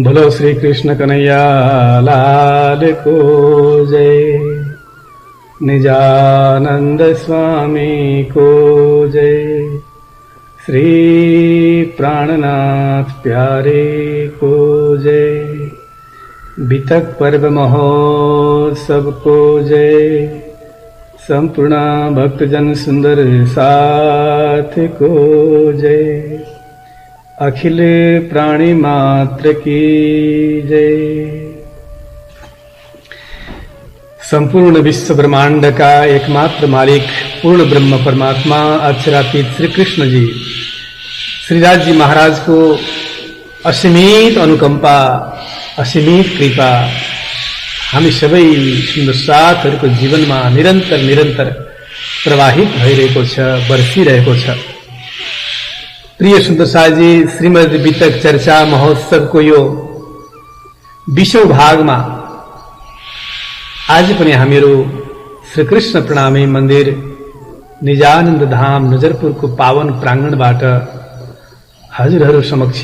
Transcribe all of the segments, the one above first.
बोलो श्री कृष्ण कन्हैया लाल को जय, निजानंद स्वामी को जय, श्री प्राणनाथ प्यारे को जय, बितक पर्व महोत्सव को जय, संपूर्ण भक्तजन सुंदर साथ को जय, अखिल प्राणी मात्र की जय। संपूर्ण विश्व ब्रह्मांड का एकमात्र मालिक पूर्ण ब्रह्म परमात्मा अक्षरातीत श्री कृष्ण जी, श्रीराज जी महाराज को असीमित अनुकंपा, असीमित कृपा हामी सबै सुन्दर साथहरूको जीवनमा निरन्तर निरन्तर प्रवाहित भइरहेको छ, बर्सिरहेको छ। प्रिय सुन्दर साथी, श्रीमद् वितक चर्चा महोत्सवको यो 20औं भागमा आज पनि हामीहरू श्री कृष्ण प्रणामी मन्दिर निजानन्द धाम नजरपुरको पावन प्राङ्गणबाट हजुरहरू समक्ष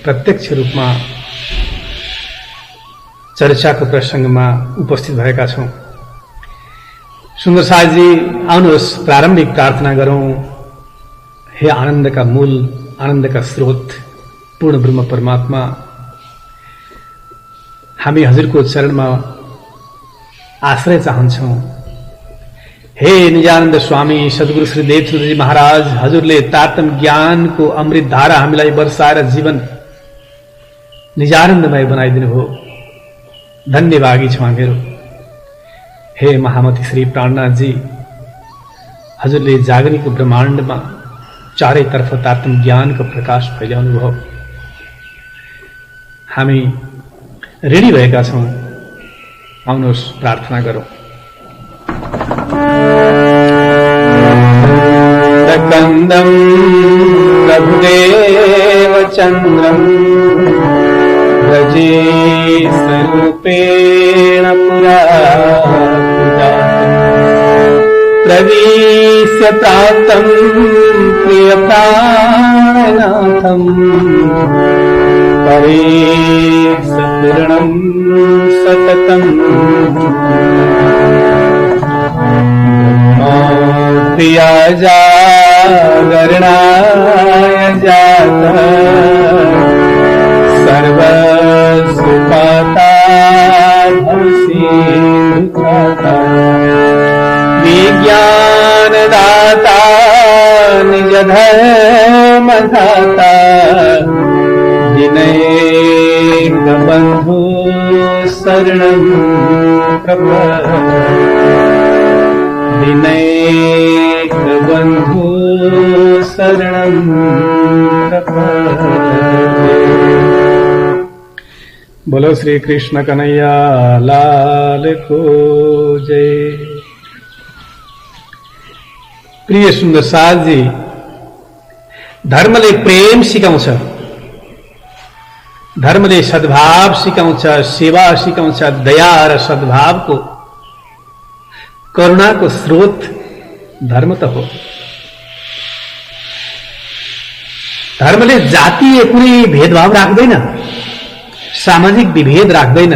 प्रत्यक्ष रूपमा चर्चाको प्रसंगमा उपस्थित भएका छौं। सुन्दर साथी, आउनुहोस् प्रारम्भिक प्रार्थना गरौं। हे आनंद का मूल, आनंद का स्रोत पूर्ण ब्रह्म परमात्मा, हामी हजुरको चरणमा आश्रय चाहन्छौं। हे निजानन्द स्वामी सद्गुरु श्री देवसुत जी महाराज, हजुरले तातम ज्ञानको अमृत धारा हामीलाई बर्साएर जीवन निजानन्दमय बनाइदिनु भयो। धन्यवादी छौं हामीहरू। हे महामती श्री प्राणनाथ जी, हजुरले जागरणीको ब्रह्माण्डमा चारैतर्फ तात्म ज्ञानको प्रकाश फैलाउनु भयो। हामी ऋणी भएका छौं। आउनुहोस् प्रार्थना गरौं। कंदम प्रभुदेव चंद्रम व्रजे स्वरूपेण पुरा प्रवीश्य प्राप्तं प्रियप्राणनाथं परेशपूर्णं सततं प्रिया जागरणाय जातः सर्वसुपाता भवसीता विज्ञानदाता निज धर्मदाता विनय बंधु शरणं प्रपद्ये, विनय बंधु शरणं प्रपद्ये। बोलो श्री कृष्ण कन्हैया लाल को जय। प्रिय सुन्दर साथी, धर्मले प्रेम सिकाउँछ, धर्मले सद्भाव सिकाउँछ, सेवा सिकाउँछ। दया र सद्भावको, करुणाको स्रोत धर्म त हो। धर्मले जातीय कुनै भेदभाव राख्दैन, सामाजिक विभेद राख्दैन,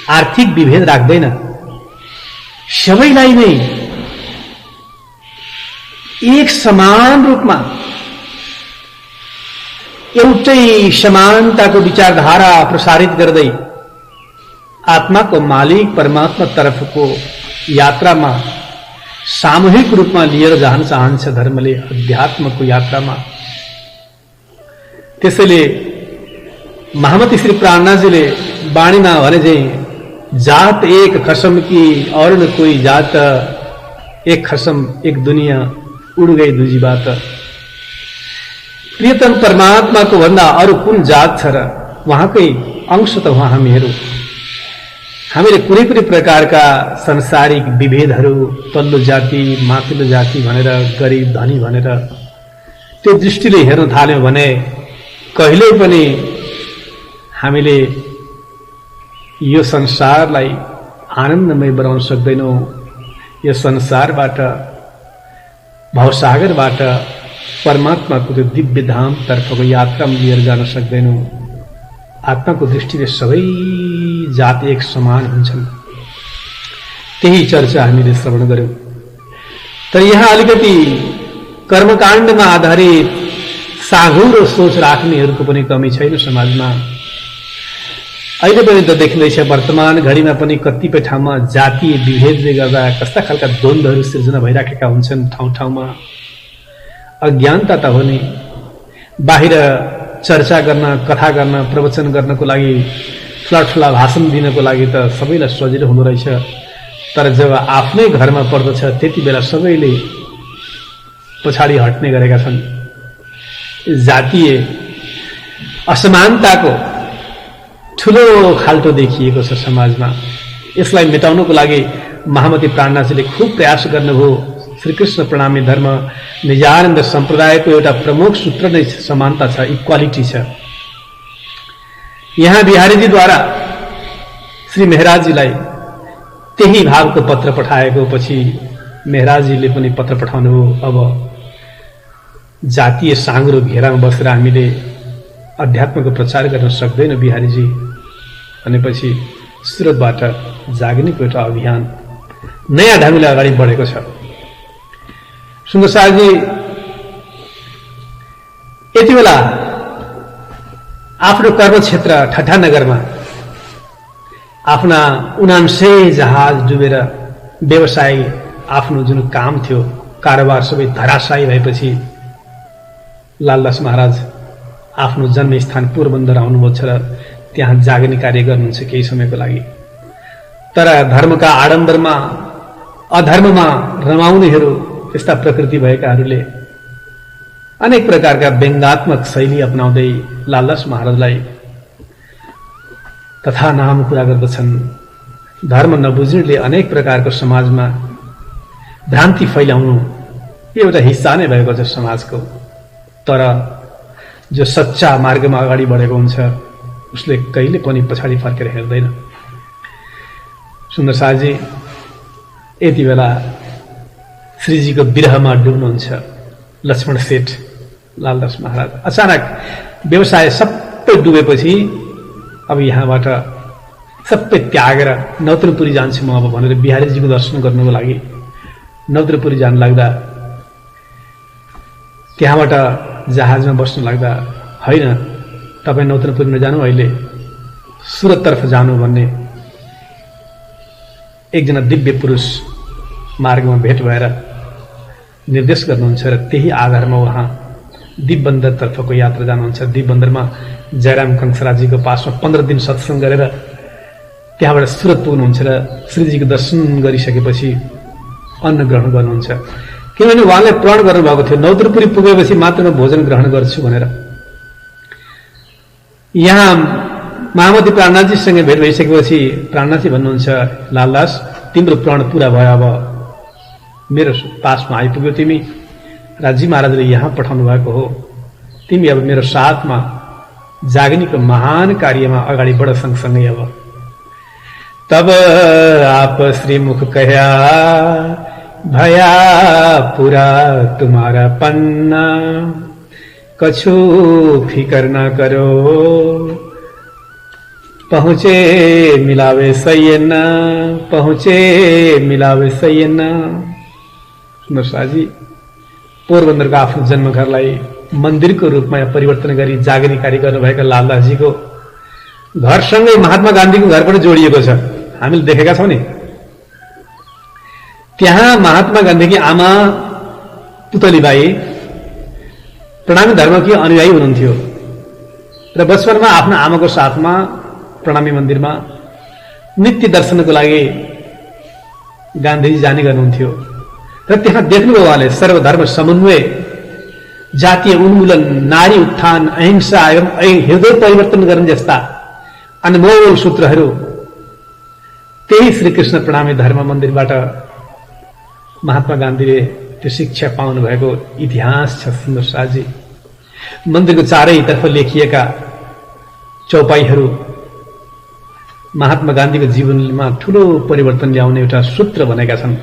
आर्थिक विभेद राख्दैन। सबैलाई नै एक समान रूपमा एउटै समानताको विचारधारा प्रसारित गर्दै आत्माको मालिक परमात्मा तर्फको यात्रामा सामूहिक रूपमा लिएर जान चाहन्छ धर्मले, अध्यात्मको यात्रामा। त्यसैले महामती श्री प्राणनाथजीले वाणीमा भने चाहिँ जात एक खसम की और न कोई जात, एक खसम एक दुनिया उड़ गई दूजी बात। प्रियतम परमात्मा को भन्दा अरु कुन जात छ र, उहाँकै अंश त उहाँ हामीहरू। हामीले कुनै पनि प्रकारका सांसारिक विभेदहरू, तल्लो जाति माथिल्लो जाति भनेर, गरिब धनी भनेर त्यो दृष्टिले हेर्न थाल्यौं भने कहिल्यै पनि हामीले यो संसारलाई आनन्दमय बनाउन सक्दैनौं। यो संसारबाट, भवसागरबाट परमात्माको त्यो दिव्य धाम तर्फको यात्रामा लिएर जान सक्दैनौं। आत्माको दृष्टिले सबै जाति एक समान हुन्छन्। त्यही चर्चा हामीले श्रवण गर्यौं। तर यहाँ अलिकति कर्मकाण्डमा आधारित साँघुरो सोच राख्नेहरूको पनि कमी छैन समाजमा। अहिले पनि त देखिँदैछ वर्तमान घडीमा पनि कतिपय ठाउँमा जातीय विभेदले गर्दा कस्ता खालका द्वन्द्वहरू सिर्जना भइराखेका हुन्छन्। ठाउँ ठाउँमा अज्ञानता त हो नि। बाहिर चर्चा गर्न, कथा गर्न, प्रवचन गर्नको लागि, ठुला ठुला भाषण दिनको लागि त सबैलाई सजिलो हुँदो रहेछ। तर जब आफ्नै घरमा पर्दछ त्यति बेला सबैले पछाडि हट्ने गरेका छन्। जातीय असमानताको ठूलो खाल्टो देखिएको छ समाजमा। यसलाई मेटाउनको लागि महामती प्राणनाथजीले खूब प्रयास गर्नुभयो। श्रीकृष्ण प्रणामी धर्म निजानन्द सम्प्रदायको एउटा प्रमुख सूत्र नै समानता छ, इक्वालिटी छ। यहाँ बिहारीजीद्वारा श्री मेहराजजीलाई त्यही भावको पत्र पठाएको पछि मेहराजजीले पनि पत्र पठाउनुभयो। अब जातीय साँघुरो घेरामा बसेर हामीले अध्यात्मको प्रचार गर्न सक्दैन बिहारीजी भनेपछि सुरतबाट जागनिको एउटा अभियान नयाँ ढङ्गले अगाडि बढेको छ। सुन्दरसारजी यति बेला आफ्नो कर्मक्षेत्र ठट्टानगरमा आफ्ना 79 जहाज डुबेर व्यवसाय, आफ्नो जुन काम थियो, कारोबार सबै धराशायी भएपछि लालदास महाराज आफ्नो जन्मस्थान पोरबन्दर आउनुभएको छ र त्यहाँ जागने कार्य गर्नुहुन्छ केही समयको लागि। तर धर्मका आडम्बरमा, अधर्ममा रमाउनेहरू, यस्ता प्रकृति भएकाहरूले अनेक प्रकारका व्यङ्गात्मक शैली अपनाउँदै लालदास महाराजलाई तथा नाम कुरा गर्दछन्। धर्म नबुझ्नेले अनेक प्रकारको समाजमा भ्रान्ति फैलाउनु यो एउटा हिस्सा नै भएको छ समाजको। तर जो सच्चा मार्गमा अगाडि बढेको हुन्छ उसले कहिले पनि पछाडि फर्केर हेर्दैन। सुन्दरसारजी यति बेला श्रीजीको विरहमा डुब्नुहुन्छ। लक्ष्मण सेठ लालदास महाराज अचानक व्यवसाय सबै डुबेपछि अब यहाँबाट सबै त्यागेर नौतनपुरी जान्छु म अब भनेर बिहारीजीको दर्शन गर्नको लागि नौतनपुरी जान लाग्दा त्यहाँबाट जहाजमा बस्नु लाग्दा होइन तपाईँ नौतनपुरी नजानु, अहिले सुरततर्फ जानु भन्ने एकजना दिव्य पुरुष मार्गमा भेट भएर निर्देश गर्नुहुन्छ र त्यही आधारमा उहाँ दिपबन्दरतर्फको यात्रा जानुहुन्छ। दिपबन्दरमा जयराम कंसराजीको पासमा 15 दिन सत्संग गरेर त्यहाँबाट सुरत पुग्नुहुन्छ र श्रीजीको दर्शन गरिसकेपछि अन्न ग्रहण गर्नुहुन्छ। किनभने उहाँले प्रण गर्नुभएको थियो नौतनपुरी पुगेपछि मात्र म भोजन ग्रहण गर्छु भनेर। यहाँ महामती प्राणनाथजीसँग भेट भइसकेपछि प्राणनाथजी भन्नुहुन्छ, लालदास तिम्रो प्रण पूरा भयो, अब मेरो पासमा आइपुग्यो तिमी, राजी महाराजले यहाँ पठाउनु भएको हो, तिमी अब मेरो साथमा जागनीको महान कार्यमा अगाडि बढ सँगसँगै। अब तब आप श्रीमुख कहया भया पूरा तुम्हारा पन्ना, कछु फिकर न करो पहुंचे मिलावे सैयना, पहुंचे मिलावे सैयना। सुन्दरसारजी पोरबन्दरको आफ्नो जन्मघरलाई मन्दिरको रूपमा परिवर्तन गरी जागने कार्य गर्नुभएका लालदासजीको घरसँगै महात्मा गान्धीको घर पनि जोडिएको छ, हामीले देखेका छौं नि। त्यहाँ महात्मा गान्धीकी आमा पुतलीबाई प्रणामी धर्मकी अनुयायी हुनुहुन्थ्यो र बचपनमा आफ्नो आमाको साथमा प्रणामी मन्दिरमा नित्य दर्शनको लागि गान्धीजी जाने गर्नुहुन्थ्यो र त्यहाँ देख्नुभयो उहाँले सर्वधर्म समन्वय, जातीय उन्मूलन, नारी उत्थान, अहिंसा एवं हृदय परिवर्तन गर्ने जस्ता अनमोल सूत्रहरू त्यही श्रीकृष्ण प्रणामी धर्म मन्दिरबाट महात्मा गान्धीले त्यो शिक्षा पाउनु भएको इतिहास छ सुन्दर शाहजी। मन्दिरको चारैतर्फ लेखिएका चौपाईहरू महात्मा गान्धीको जीवनमा ठूलो परिवर्तन ल्याउने एउटा सूत्र बनेका छन्।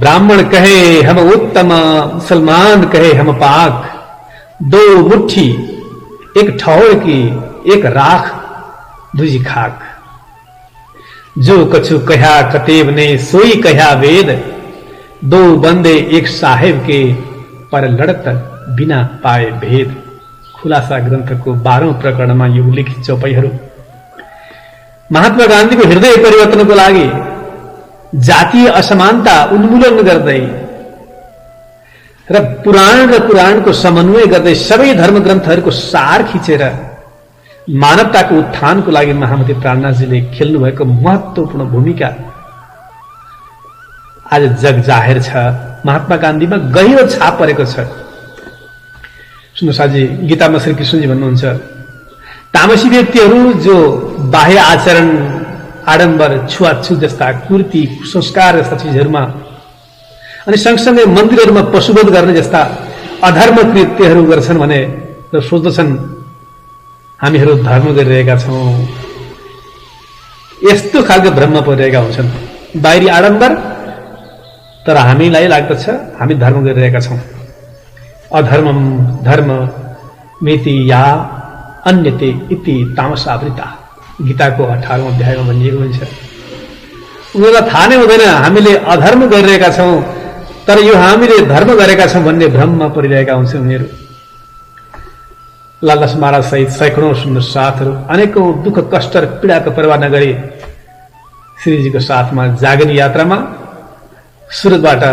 ब्राह्मण कहे हम उत्तम, मुसलमान कहे हम पाक, दो मुट्ठी एक ठौर की एक राख दूजी खाक, जो कछु कहा कतेब ने सोई कहा वेद, दो बंदे एक साहेब के पर लड़त बिना पाए भेद। खुलासा ग्रन्थको 12औं प्रकरणमा यो उल्लेखित चौपाईहरू महात्मा गान्धीको हृदय परिवर्तनको लागि जातीय असमानता उन्मूलन गर्दै र पुराणको समन्वय गर्दै सबै धर्म ग्रन्थहरूको सार खिचेर मानवताको उत्थानको लागि महामती प्राणनाथजीले खेल्नुभएको महत्त्वपूर्ण भूमिका आज जग जाहेर छ। महात्मा गान्धीमा गहिरो छाप परेको छ। सुन्नुहोस्, गीतामा श्री कृष्णजी भन्नुहुन्छ, तामसी व्यक्तिहरू जो बाह्य आचरण, आडम्बर, छुवाछुत जस्ता कुर्ती, कुसंस्कार जस्ता चिजहरूमा अनि सँगसँगै मन्दिरहरूमा पशुवध गर्ने जस्ता अधर्म कृत्यहरू गर्छन् भने र सोच्दछन् हामीहरू धर्म गरिरहेका छौं, यस्तो खालको भ्रममा परिरहेका हुन्छन्। बाहिरी आडम्बर, तर हामीलाई लाग्दछ हामी धर्म गरिरहेका छौं। अधर्मम धर्म मिति या अन्यते इति तामसावृता, गीताको 18औं अध्यायमा भनिएको हुन्छ। उनीहरूलाई थाहा नै हुँदैन हामीले अधर्म गरिरहेका छौं, तर यो हामीले धर्म गरेका छौं भन्ने भ्रममा परिरहेका हुन्छन् उनीहरू। लालदास महाराज सहित सैकडौं सुन्दर साथहरू अनेकौं दुःख कष्ट र पीडाको परवाह नगरी श्रीजीको साथमा जागनी यात्रामा सुरतबाट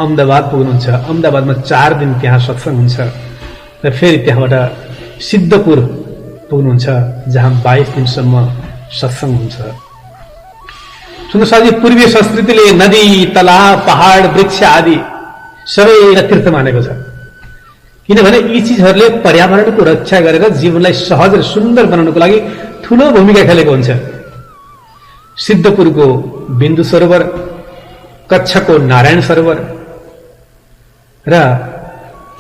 अहमदाबाद पुग्नुहुन्छ। अहमदाबादमा 4 दिन त्यहाँ सत्संग हुन्छ र फेरि त्यहाँबाट सिद्धपुर पुग्नुहुन्छ, जहाँ 22 दिनसम्म सत्संग हुन्छ। सुन्नुहोस्, पूर्वीय संस्कृतिले नदी, तलाब, पहाड, वृक्ष आदि सबैलाई तीर्थ मानेको छ, किनभने यी चिजहरूले पर्यावरणको रक्षा गरेर जीवनलाई सहज र सुन्दर बनाउनको लागि ठूलो भूमिका खेलेको हुन्छ। सिद्धपुरको बिन्दु सरोवर, कच्छको नारायण सरोवर र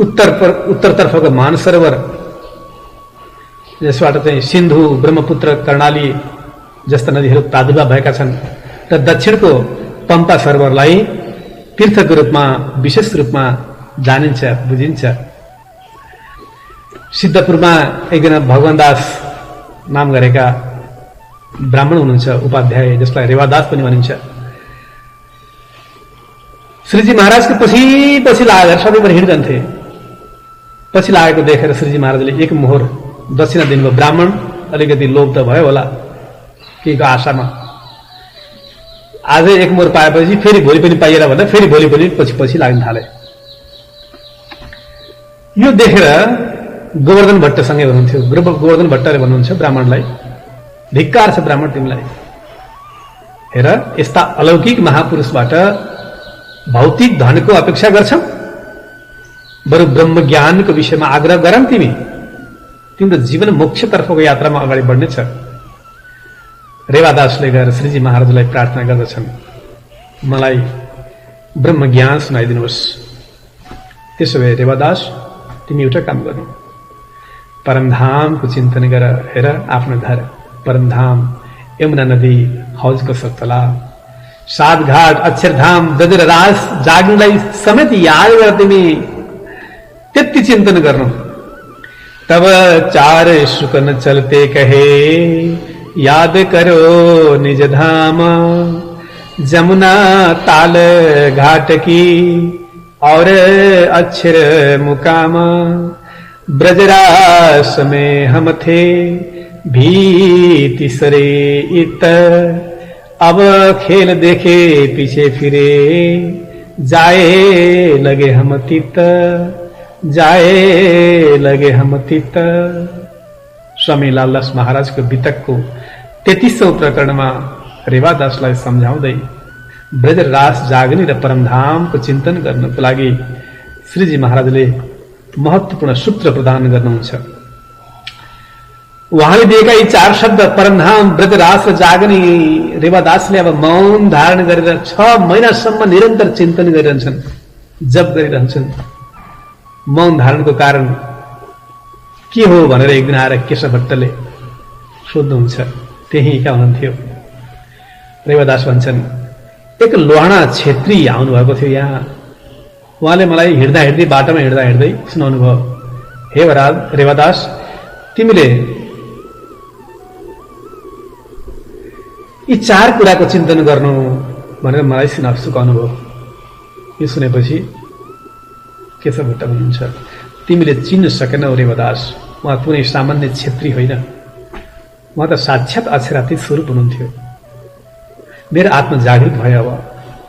उत्तरतर्फको मानसरोवर, जसबाट चाहिँ सिन्धु, ब्रह्मपुत्र, कर्णाली जस्ता नदीहरू प्रादुर्भाव भएका छन् र दक्षिणको पम्पा सरोवरलाई तीर्थको रूपमा विशेष रूपमा जानिन्छ, बुझिन्छ। सिद्धपुरमा एकजना भगवान दास नाम गरेका ब्राह्मण हुनुहुन्छ, उपाध्याय, जसलाई रेवादास पनि भनिन्छ। श्रीजी महाराजको पछि लागेर सबैबाट हिँड्दन्थे। पछि लागेको देखेर श्रीजी महाराजले एक मोहर दक्षिणा दिनुभयो। ब्राह्मण अलिकति लोभ त भयो होला केको आशामा, आजै एक मोहर पाएपछि फेरि भोलि पनि पाइएला भन्दा फेरि भोलि पनि पछि लाग्न थाले। यो देखेर गोवर्धन भट्टसँगै हुनुहुन्थ्यो। गोवर्धन भट्टले भन्नुहुन्छ ब्राह्मणलाई, धिक्कार छ ब्राह्मण तिमीलाई, हेर यस्ता अलौकिक महापुरुषबाट भौतिक धनको अपेक्षा गर्छौ, बरु ब्रह्म ज्ञानको विषयमा आग्रह गरौँ। तिम्रो जीवन मोक्षतर्फको यात्रामा अगाडि बढ्नेछ। रेवादासले गएर श्रीजी महाराजलाई प्रार्थना गर्दछन्, मलाई ब्रह्म ज्ञान सुनाइदिनुहोस्। त्यसो भए रेवादास, तिमी एउटा काम गर्नु, परमधामको चिन्तन गर। हेर आफ्नो घर परमधाम, यमुना नदी, हौजको सतला, 7 घाट, अक्षरधाम, दजरास, जाग्नुलाई समेत याद गर। तिमी त्यति चिन्तन गर्नु। तब 4 सुख न चलते कहे, याद करो निज धाम, जमुना ताल घाट की और अक्षर मुकाम, ब्रजरास में हम थे भीति सरे इत, अब खेल देखे पीछे फिरे, जाए लगे हम तित, जाए लगे हम तित। स्वामी लालदास महाराजको वितकको 33औं प्रकरणमा रेवादासलाई सम्झाउँदै ब्रजरास जाग्ने र परमधामको चिन्तन गर्नको लागि श्रीजी महाराजले महत्त्वपूर्ण सूत्र प्रदान गर्नुहुन्छ। उहाँले दिएका यी 4 शब्द परमधाम, व्रतरास र जागनी रेवादासले अब मौन धारण गरेर 6 महिनासम्म निरन्तर चिन्तन गरिरहन्छन्, जप गरिरहन्छन्। मौन धारणको कारण के हो भनेर एक दिन आएर केशव भट्टले सोध्नुहुन्छ। त्यहीका हुनुहुन्थ्यो। रेवादास भन्छन्, एक लोहाणा छेत्री आउनुभएको थियो यहाँ। उहाँले मलाई हिँड्दा हिँड्दै बाटोमा हिँड्दा हिँड्दै सुनाउनु भयो, हे रेवादास, तिमीले यी 4 कुराको चिन्तन गर्नु भनेर मलाई सिकाउनु भयो। यो सुनेपछि केशव भट्ट भन्नुहुन्छ, तिमीले चिन्न सकेनौ रेवादास, उहाँ कुनै सामान्य छेत्री होइन, उहाँ त साक्षात अक्षरातीत स्वरूप हुनुहुन्थ्यो। मेरो आत्मा जागृत भयो, अब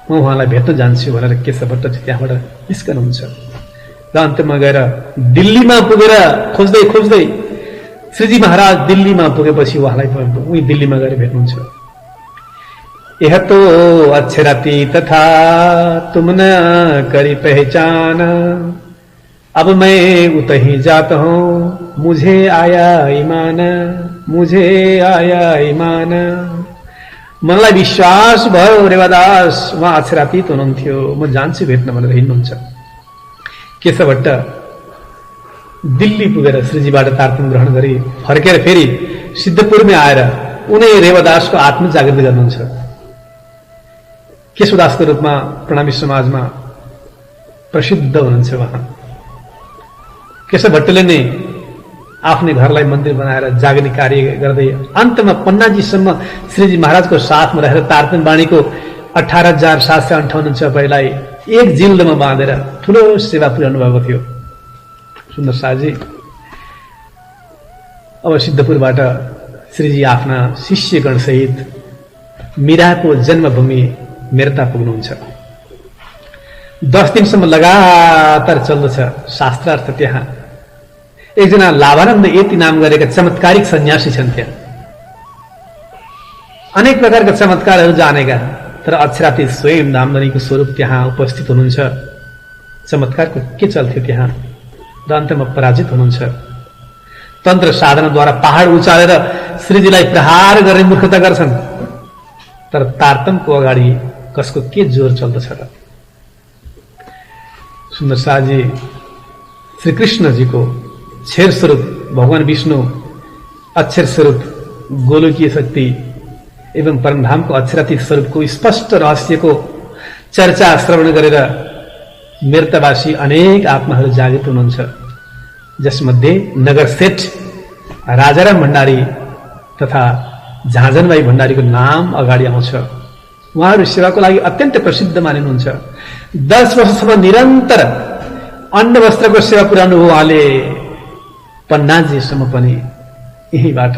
म उहाँलाई भेट्न जान्छु भनेर केशव भट्ट त्यहाँबाट निस्कनुहुन्छ र अन्तमा गएर दिल्लीमा पुगेर खोज्दै खोज्दै श्रीजी महाराज दिल्लीमा पुगेपछि उहाँलाई उही दिल्लीमा गएर भेट्नुहुन्छ। यह तो अक्षराती तथा तुम न करी पहचान, अब मैं उतही जाता हूं, मुझे आया ईमान, मुझे आया ईमान। मलाई विश्वास भयो रेवादास उहाँ अक्षरातीत हुनुहुन्थ्यो, म जान्छु भेट्न भनेर हिँड्नुहुन्छ। केशव भट्ट दिल्ली पुगेर श्रीजीबाट तारतम्य ग्रहण गरी फर्केर फेरि सिद्धपुरमै आएर उनै रेवादासको आत्मा जागृत गर्नुहुन्छ। केशवदासको रूपमा प्रणामी समाजमा प्रसिद्ध हुनुहुन्छ उहाँ। केशव भट्टले नै आफ्नै घरलाई मन्दिर बनाएर जागने कार्य गर्दै अन्तमा पन्नाजीसम्म श्रीजी महाराजको साथमा रहेर तारतम्य वाणीको 18,758 पहिलाई एक जिल्दमा बाँधेर ठूलो सेवा पुर्याउनु भएको थियो। सुन्दर शाहजी अब सिद्धपुरबाट श्रीजी आफ्ना शिष्यगणसहित मीराको जन्मभूमि मेरता पुग्नुहुन्छ। 10 दिनसम्म लगातार चल्दछ शास्त्रार्थ। त्यहाँ एकजना लाभानन्द यति नाम गरेका चमत्कारिक सन्यासी छन्। त्यहाँ अनेक प्रकारका चमत्कारहरू जानेका, तर अक्षरातीत स्वयं नामदनीको स्वरूप त्यहाँ उपस्थित हुनुहुन्छ। चमत्कारको के चल्थ्यो त्यहाँ र अन्तमा पराजित हुनुहुन्छ। तन्त्र साधनाद्वारा पहाड उचालेर श्रीजीलाई प्रहार गर्ने मूर्खता गर्छन्, तर तारतम्यको अगाडि कसको के जोर चल्दछ र? सुन्दर शाहजी श्रीकृष्णजीको क्षीर स्वरूप भगवान विष्णु, अक्षर स्वरूप गोलोकीय शक्ति एवं परमधामको अक्षरातीत स्वरूपको स्पष्ट रहस्यको चर्चा श्रवण गरेर मेरतावासी अनेक आत्माहरू जागृत हुनुहुन्छ, जसमध्ये नगर सेठ राजाराम भण्डारी तथा झाँझनबाई भण्डारीको नाम अगाडि आउँछ। उहाँहरू सेवाको लागि अत्यन्त प्रसिद्ध मानिनुहुन्छ। 10 वर्षसम्म निरन्तर अन्न वस्त्रको सेवा पुर्याउनु हो उहाँले पन्नाजीसम्म पनि यहीबाट।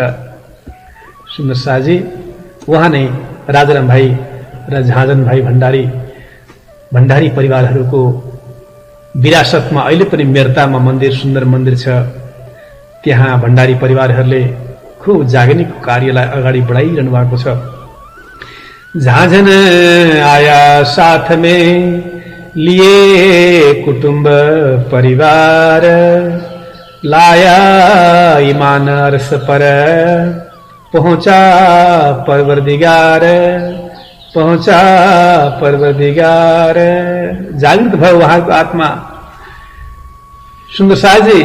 सुन्दर शाहजी उहाँ नै राजाराम भाइ र झाँझन भाइ भण्डारी परिवारहरूको विरासतमा अहिले पनि मेरतामा मन्दिर, सुन्दर मन्दिर छ। त्यहाँ भण्डारी परिवारहरूले खूब जागनीको कार्यलाई अगाडि बढाइरहनु भएको छ। झाँझन आया साथ में लिए कुटुंब परिवार, लाया ईमान अर्श पर पहुंचा परवरदिगार, पहुंचा परवरदिगार। जागृत भयो उहाँको आत्मा। सुन्दर शाहजी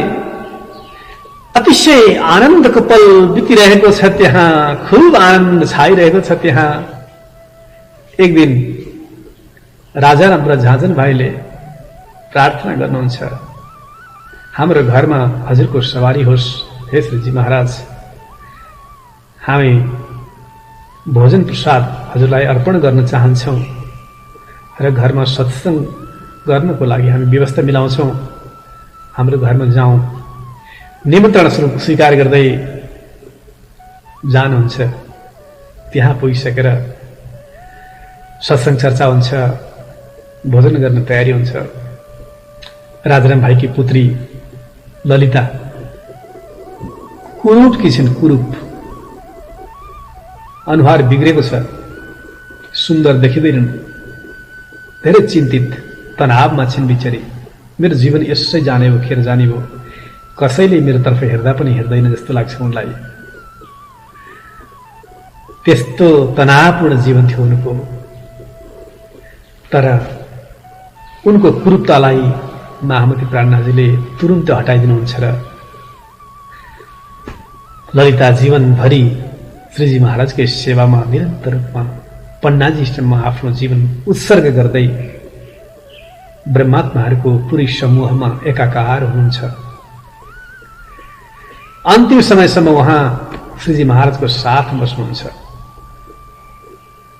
अतिशय आनन्दको पल बितिरहेको छ त्यहाँ, खूब आनन्द छाइरहेको छ त्यहाँ। एक दिन राजाराम र झाँझन भाइले प्रार्थना गर्नुहुन्छ, हाम्रो घरमा हजुरको सवारी होस् हे श्रीजी महाराज। हामी भोजन प्रसाद हजुरलाई अर्पण गर्न चाहन्छौं र घरमा सत्संग गर्नको लागि हामी व्यवस्था मिलाउँछौं। हाम्रो घरमा जाउँ। निमन्त्रण स्वरूप स्वीकार गर्दै जानुहुन्छ। त्यहाँ पुगिसकेर सत्संग चर्चा हुन्छ, भोजन गर्ने तयारी हुन्छ। राजाराम भाइकी पुत्री ललिता कुरूपकी छिन्, कुरूप अनुहार बिग्रेको छ, सुन्दर देखिँदैनन्, धेरै चिन्तित तनावमा छिन् बिचरी। मेरो जीवन यसै जाने हो, खेर जाने हो, कसैले मेरो तर्फ हेर्दा पनि हेर्दैन जस्तो लाग्छ उनलाई। त्यस्तो तनावपूर्ण जीवन थियो उनको। तर उनको कुरूपतालाई महामती प्राणनाथजीले तुरुन्त हटाइदिनुहुन्छ र ललिता जीवनभरि श्रीजी महाराजकै सेवामा निरन्तर रूपमा पन्नाजी इष्टमा आफ्नो जीवन उत्सर्ग गर्दै ब्रह्मात्माहरूको पुरै समूहमा एकाकार हुनुहुन्छ। अन्तिम समयसम्म उहाँ श्रीजी महाराजको साथ बस्नुहुन्छ।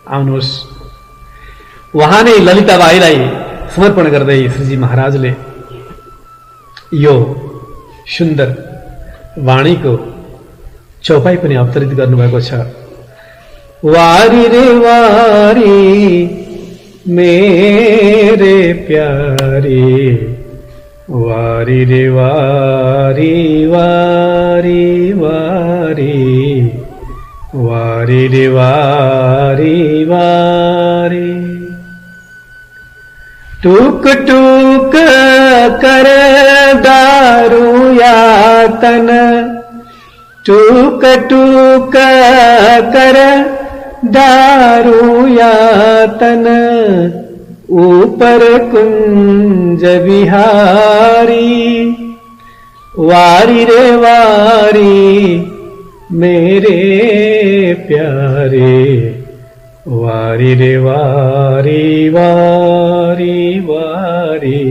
आउनुहोस्, उहाँ नै ललिताबाईलाई समर्पण गर्दै श्रीजी महाराजले यो सुन्दर वाणीको चौपाई पनि अवतरित गर्नुभएको छ। वारी रे वारी मेरे प्यारे, वारी रे वारी वारी वारी, वारी रे वारी वारी। टूक टूक कर दारू यातन, टूक टूक कर दारू यातन, ऊपर कुंज विहारी, वारी रे वारी मेरे प्यारे, वारी रे वारी वारी वारी,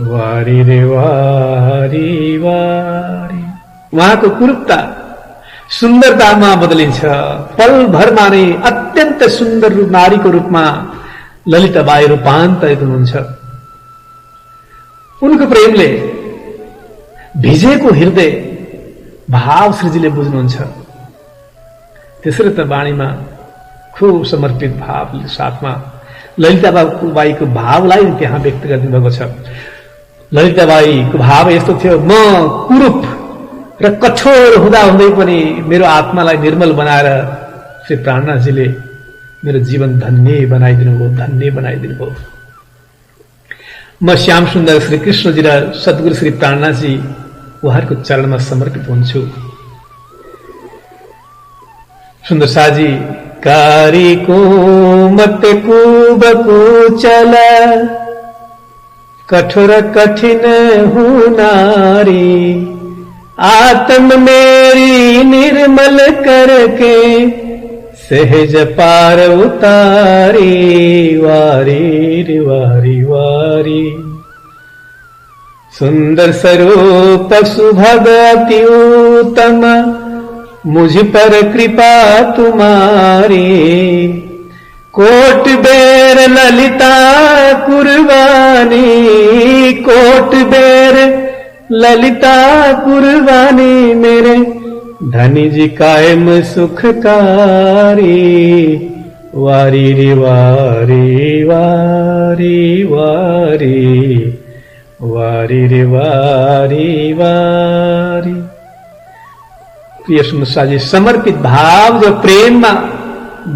वारी रे वारी वारी। उहाँको कुरूपता सुन्दरतामा बदलिन्छ। पलभरमा नै अत्यन्त सुन्दर नारीको रूपमा ललिताबाई रूपान्तरित हुनुहुन्छ। उनको प्रेमले भिजेको हृदय भाव श्रीजीले बुझ्नुहुन्छ। त्यसरी त वाणीमा खूब समर्पित भावले साथमा ललिताबाईको भावलाई त्यहाँ व्यक्त गरिदिनु भएको छ। ललिताबाईको भाव यस्तो थियो, म कुरूप र कठोर हुँदा हुँदै पनि मेरो आत्मालाई निर्मल बनाएर श्री प्राणनाथजीले मेरो जीवन धन्य बनाइदिनु भयो, धन्य बनाइदिनु भयो। म श्याम सुन्दर श्री कृष्णजी र सद्गुरु श्री प्राणनाथजी उहाँहरूको चरणमा समर्पित हुन्छु। सुन्दर साजी, कारी को मत कुब कुचल, कठोर कठिन हूँ नारी, आत्म मेरी निर्मल करके सहज पार उतारी, वारी रे वारी वारी। सुंदर स्वरूप सुभगति उत्तम, मुझ पर कृपा तुम्हारी, कोट बेर ललिता कुर्बानी, कोट बेर ललिता कुर्बानी, मेरे धनी जी कायम सुखकारी, वारी रे वारी वारी वारी, वारी रे वारी वारी। प्रिय सुनसाजी, समर्पित भाव जो प्रेममा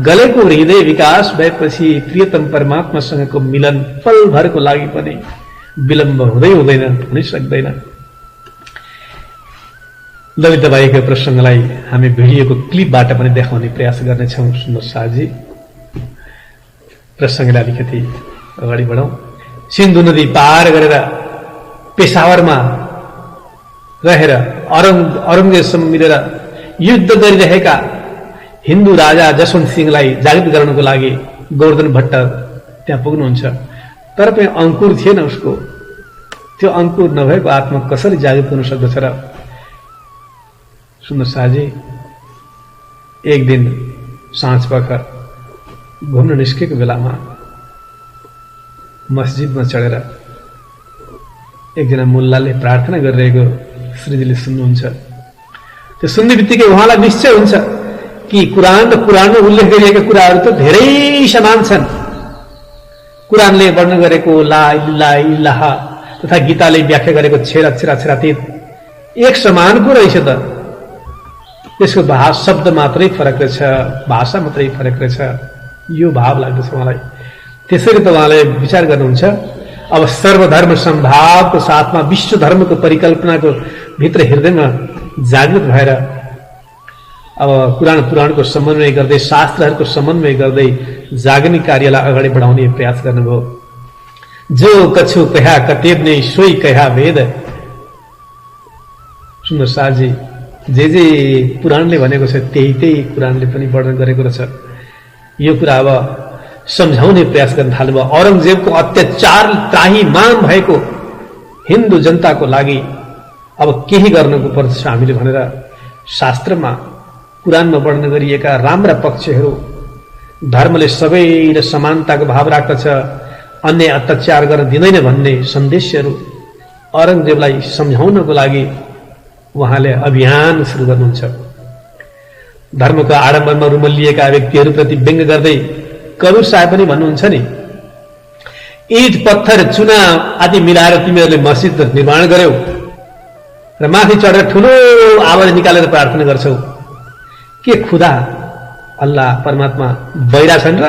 गलेको हृदय विकास भएपछि प्रियतम परमात्मासँगको मिलन पलभरको लागि पनि विलम्ब हुँदैन, हुनै सक्दैन। ललिताबाईको प्रसङ्गलाई हामी भिडियोको क्लिपबाट पनि देखाउने प्रयास गर्नेछौँ। सुन्दर शाहजी, प्रसङ्गलाई अलिकति अगाडि बढौँ। सिन्धु नदी पार गरेर पेशावरमा रहेर औरङ्गजेबसँग मिलेर युद्ध गरिरहेका हिन्दू राजा जसवन्त सिंहलाई जागृत गराउनको लागि गोवर्धन भट्ट त्यहाँ पुग्नुहुन्छ। तर पनि अंकुर थिएन उसको। त्यो अंकुर नभएको आत्मा कसरी जागृत हुन सक्दछ र? सुन्दर शाहजी, एक दिन साँझपख घुम्न निस्केको बेलामा मस्जिदमा चढेर एकजना मुल्लाले प्रार्थना गरिरहेको श्रीजीले सुन्नुहुन्छ। त्यो सुन्ने बित्तिकै उहाँलाई निश्चय हुन्छ कि कुरान र कुरानमा उल्लेख गरिएका कुराहरू त धेरै समान छन्। कुरानले वर्णन गरेको ला इलाहा इल्लाह तथा गीताले व्याख्या गरेको छेरा छेरा छेरातीत एक समान पो रहेछ त। त्यसको शब्द मात्रै फरक रहेछ, भाषा मात्रै फरक रहेछ। यो भाव लाग्दछ उहाँलाई। त्यसरी त उहाँले विचार गर्नुहुन्छ, अब सर्वधर्म सम्भावको साथमा विश्व धर्मको परिकल्पनाको भित्र हृदयमा जागृत भएर अब पुराणको समन्वय गर्दै शास्त्रहरूको समन्वय गर्दै जागने कार्यलाई अगाडि बढाउने प्रयास गर्नुभयो। जो कछु कहा कतेब नै सोही कहा वेद। सुन्दर शाहजी जे पुराणले भनेको छ त्यही पुराणले पनि वर्णन गरेको रहेछ। यो कुरा अब सम्झाउने प्रयास गर्न थाल्नुभयो। औरंगजेबको अत्याचार त्राहिमाम भएको हिन्दू जनताको लागि अब केही गर्नको पर्छ हामीले भनेर शास्त्रमा पुराणमा वर्णन गरिएका राम्रा पक्षहरू, धर्मले सबैले समानताको भाव राख्दछ, अन्य अत्याचार गर्न दिँदैन भन्ने सन्देशहरू औरंगजेबलाई सम्झाउनको लागि उहाँले अभियान सुरु गर्नुहुन्छ। धर्मको आडम्बरमा रुमल्लिएका व्यक्तिहरूप्रति व्यङ्ग गर्दै कबीर साहब पनि भन्नुहुन्छ नि, ईट पत्थर चुना आदि मिलाएर तिमीहरूले मस्जिद निर्माण गर्यौ र माथि चढेर ठुलो आवाज निकालेर प्रार्थना गर्छौ, के खुदा अल्लाह परमात्मा बैरा छन् र?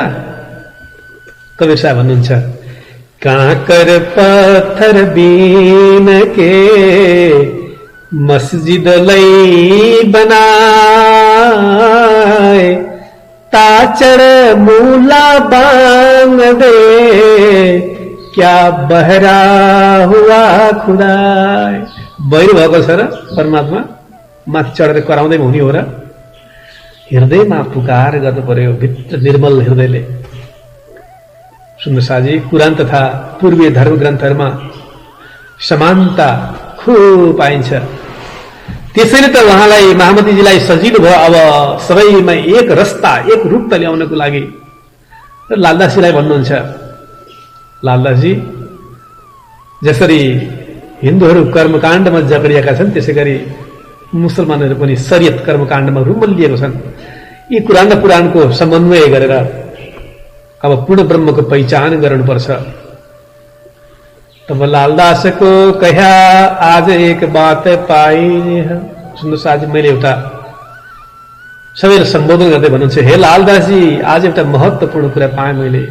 कबीर साहब भन्नुहुन्छ, काँकर पत्थर बीन के मस्जिद लई बनाए, ताचड़ मूला बांग दे, क्या बहरा हुआ खुदा। बहिरो भएको छ र परमात्मा? माथि चढेर कराउँदै हुने हो र? हृदयमा पुकार गर्नु पर्यो, भित्र निर्मल हृदयले। सुन्दर शाहजी, कुरान तथा पूर्वीय धर्म ग्रन्थहरूमा समानता खूब पाइन्छ। त्यसैले त उहाँलाई, महामतीजीलाई सजिलो भयो अब सबैमा एक रस्ता, एक रूप ल्याउनको लागि। लालदासजीलाई भन्नुहुन्छ, लालदासजी जसरी हिन्दूहरू कर्मकाण्डमा जकडिएका छन् त्यसै गरी मुसलमानहरू पनि शरीयत कर्मकाण्डमा रुमल्लिएको छन्। यी कुरान र पुराणको समन्वय गरेर अब पूर्ण ब्रह्मको पहिचान गर्नुपर्छ। तब लालदास को कहा आज एक बात पाई। सुन्दर शाहजी, मैले एउटा सबैलाई सम्बोधन गर्दै भन्नुहुन्छ, हे लालदासजी आज एउटा महत्त्वपूर्ण कुरा पाएँ मैले।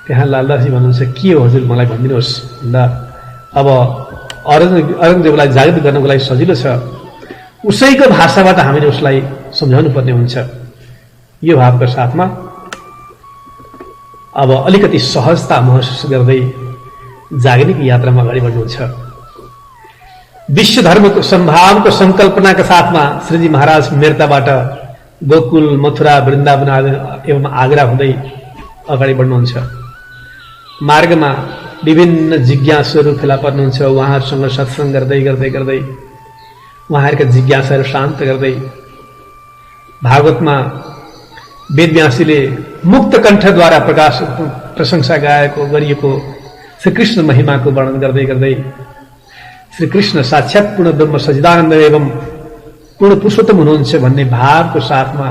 त्यहाँ लालदासजी भन्नुहुन्छ, के हो हजुर मलाई भनिदिनुहोस् भन्दा अब औरंगजेबलाई जागृत गर्नको लागि सजिलो छ, उसैको भाषाबाट हामीले उसलाई सम्झाउनु पर्ने हुन्छ। यो भावको साथमा अब अलिकति सहजता महसुस गर्दै जागृतिको यात्रामा अगाडि बढ्नुहुन्छ। विश्व धर्मको सम्भावको संकल्पनाका साथमा श्रीजी महाराज मेर्ताबाट गोकुल, मथुरा, वृन्दावन एवं आगरा हुँदै अगाडि बढ्नुहुन्छ। मार्गमा विभिन्न जिज्ञासुहरू फेला पर्नुहुन्छ। उहाँहरूसँग सत्संग गर्दै गर्दै गर्दै उहाँहरूका जिज्ञासाहरू शान्त गर्दै भागवतमा वेदव्यासीले मुक्त कण्ठद्वारा प्रशंसा गरिएको श्रीकृष्ण महिमाको वर्णन गर्दै गर्दै श्रीकृष्ण साक्षात पूर्ण ब्रह्म सच्चिदानन्द एवं पूर्ण पुरुषोत्तम हुनुहुन्छ भन्ने भावको साथमा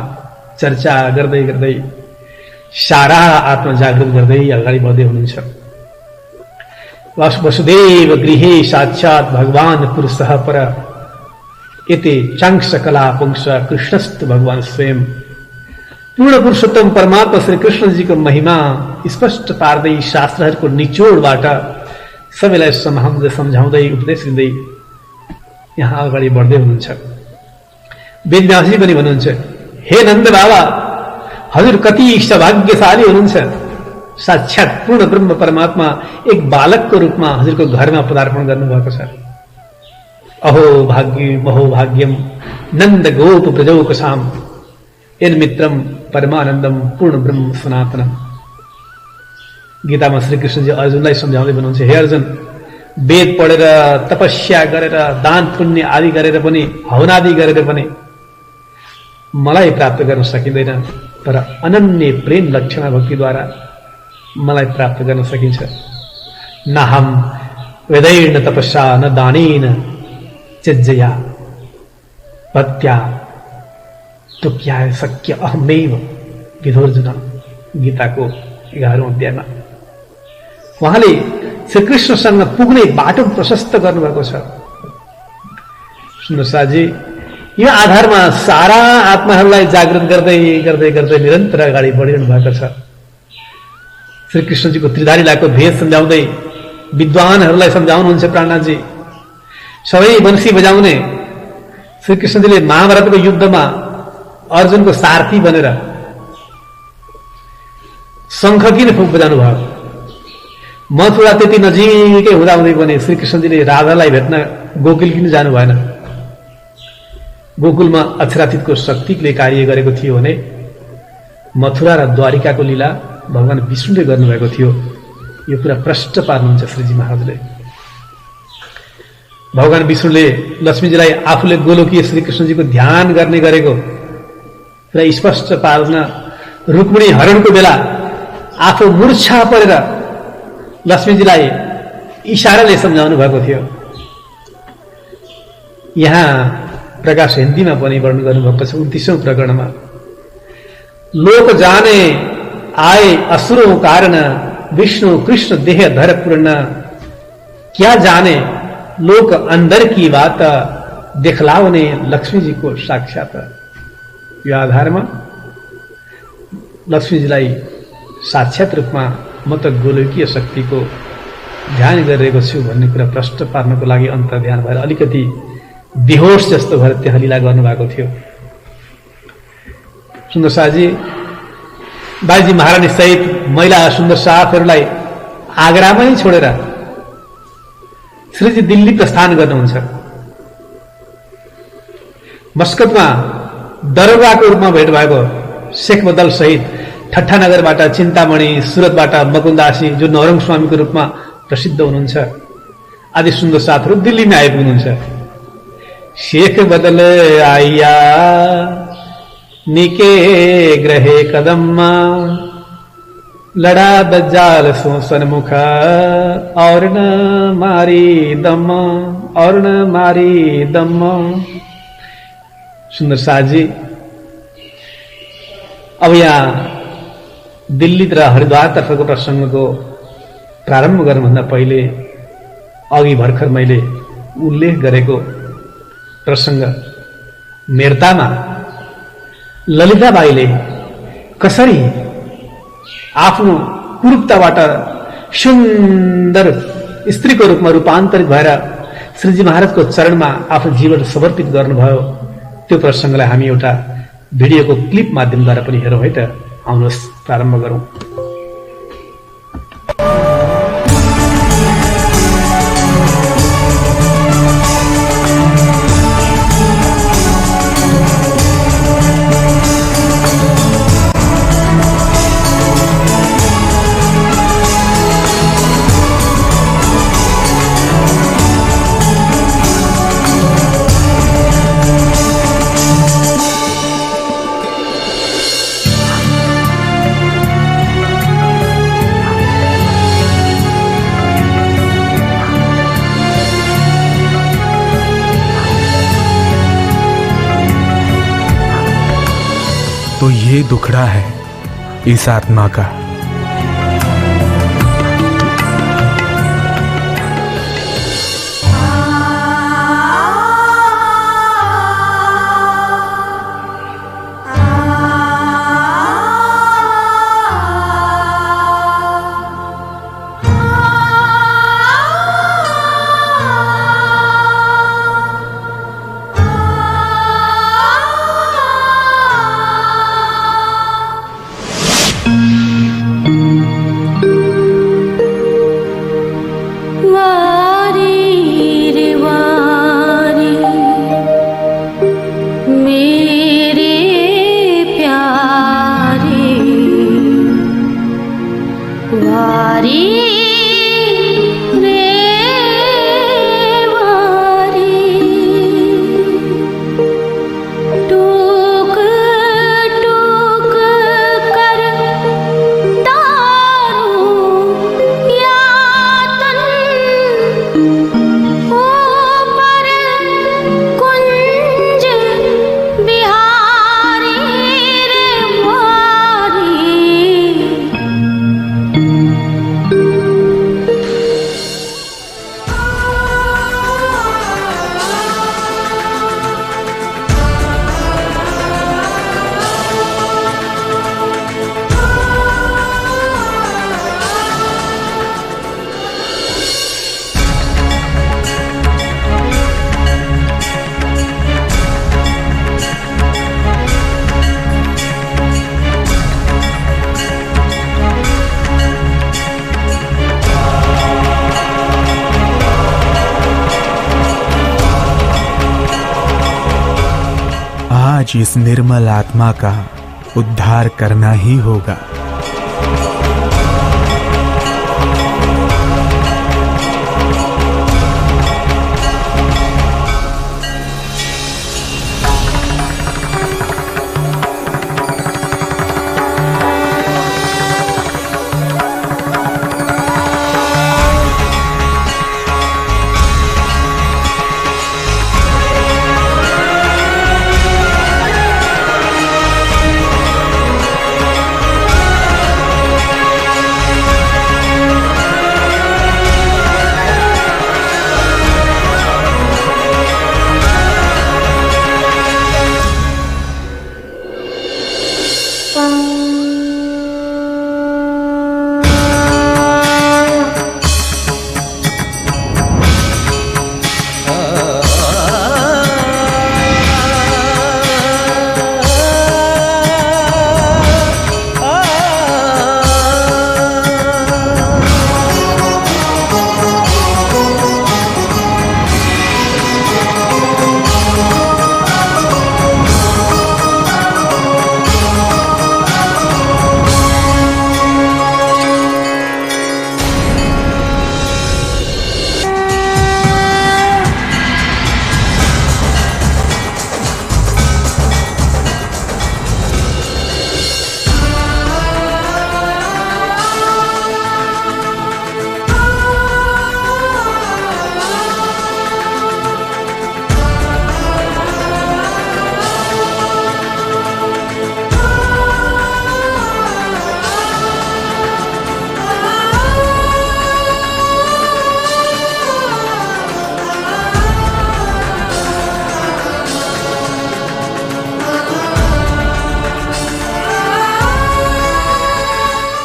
चर्चा गर्दै गर्दै सारा आत्मा जागृत गर्दै अगाडि बढ्दै हुनुहुन्छ। वसुदेव गृहे साक्षात भगवान पुरुषः पर इति चांक्ष कला पुंस कृष्णस्त भगवान स्वयं। पूर्ण पुरुषोत्तम परमात्मा श्री कृष्ण जी को महिमा स्पष्ट पार्दै शास्त्रहरूको निचोडबाट सबैलाई सम्झाउँदै उपदेश दिँदै यहाँ अगाडि बढ्दै हुनुहुन्छ। वेदव्यासजी पनि भन्नुहुन्छ, हे नन्द बाबा हजुर कति सौभाग्यशाली हुनुहुन्छ, साक्षात पूर्ण ब्रह्म परमात्मा एक बालकको रूपमा हजुरको घरमा पदार्पण गर्नुभएको छ। अहो भाग्यम अहो भाग्यम नन्द गोप ब्रजौकसाम एन मित्रम परमानन्दम पूर्ण ब्रह्म सनातनम। गीतामा श्री कृष्णजी अर्जुनलाई सम्झाउँदै भन्नुहुन्छ, हे अर्जुन वेद पढेर तपस्या गरेर दान पुण्य आदि गरेर पनि हवनादि गरेर पनि मलाई प्राप्त गर्न सकिँदैन, तर अनन्य प्रेम लक्षणा भक्तिद्वारा मलाई प्राप्त गर्न सकिन्छ। न हम वेदैर्न तपस्या न दानेन चिज्जया भक्त्या तो क्या है शक्य अहमेव विधोर्जुन। गीताको 11औं अध्यायमा उहाँले श्रीकृष्णसँग पुग्ने बाटो प्रशस्त गर्नुभएको छ। सुन्नु साजी, यो आधारमा सारा आत्माहरूलाई जागृत गर्दै गर्दै गर्दै निरन्तर अगाडि बढिरहनु भएको छ। श्रीकृष्णजीको त्रिधारीलाको भेद सम्झाउँदै विद्वानहरूलाई सम्झाउनुहुन्छ प्राणनाथजी। सबै वंशी बजाउने श्री कृष्णजीले महाभारतको युद्धमा अर्जुनको सारथी बनेर शङ्ख किन फुक बजाउनु भयो? मथुरा त्यति नजिकै हुँदाहुँदै पनि श्री कृष्णजीले राधालाई भेट्न गोकुल किन जानु भएन? गोकुलमा अक्षरातीतको शक्तिले कार्य गरेको थियो भने मथुरा र द्वारिकाको लीला भगवान विष्णुले गर्नुभएको थियो। यो कुरा प्रष्ट पार्नुहुन्छ श्रीजी महाराजले। भगवान विष्णुले लक्ष्मीजीलाई आफूले गोलोकीय श्रीकृष्णजीको ध्यान गर्ने गरेको र स्पष्ट पार्न रुक्मिणी हरणको बेला आफू मूर्छा परेर लक्ष्मीजीलाई इशाराले सम्झाउनु भएको थियो। यहाँ प्रकाश हिन्दीमा पनि वर्णन गर्नुभएको छ 29औं प्रकरणमा। लोक जाने आए असुरों कारण विष्णु कृष्ण देह धर पूर्ण, क्या जाने लोक अंदर की बात दिखलाउने लक्ष्मीजी को साक्षात। यो आधारमा लक्ष्मीजीलाई साक्षात रूपमा म त गोलोकीय शक्तिको ध्यान गरिरहेको छु भन्ने कुरा प्रष्ट पार्नको लागि अन्तर्ध्यान भएर अलिकति बेहोस जस्तो भएर त्यहाँ लीला गर्नुभएको थियो। सुन्दर शाहजी बाईजी महारानी सहित महिला सुन्दर साथहरूलाई आगरामै छोडेर श्रीजी दिल्ली प्रस्थान गर्नुहुन्छ। मस्कतमा दरोगाको रूपमा भेट भएको शेख बदल सहित ठट्टानगरबाट चिन्तामणि, सुरतबाट मकुन्दासी जो नौरङ स्वामीको रूपमा प्रसिद्ध हुनुहुन्छ आदि सुन्दर साथहरू दिल्लीमा आइपुग्नुहुन्छ। शेख बदल आइया निके ग्रहे कदम्मा, लड़ा दज्जाल सो सन्मुख और न मारी दम, और न मारी दम। सुन्दर शाहजी अब यहाँ दिल्ली र हरिद्वार तर्फको प्रसङ्गको प्रारम्भ गर्नुभन्दा पहिले अघि भर्खर मैले उल्लेख गरेको प्रसङ्ग मेर्तामा ललिताबाईले कसरी आफ्नो कुरूपताबाट सुन्दर स्त्रीको रूपमा रूपान्तरित भएर श्रीजी महाराजको चरणमा आफ्नो जीवन समर्पित गर्नुभयो, त्यो प्रसङ्गलाई हामी एउटा भिडियोको क्लिप माध्यमद्वारा पनि हेरौँ है त। आउनुहोस् प्रारम्भ गरौँ। तो ये दुखड़ा है इस आत्मा का। आज इस निर्मल आत्मा का उद्धार करना ही होगा।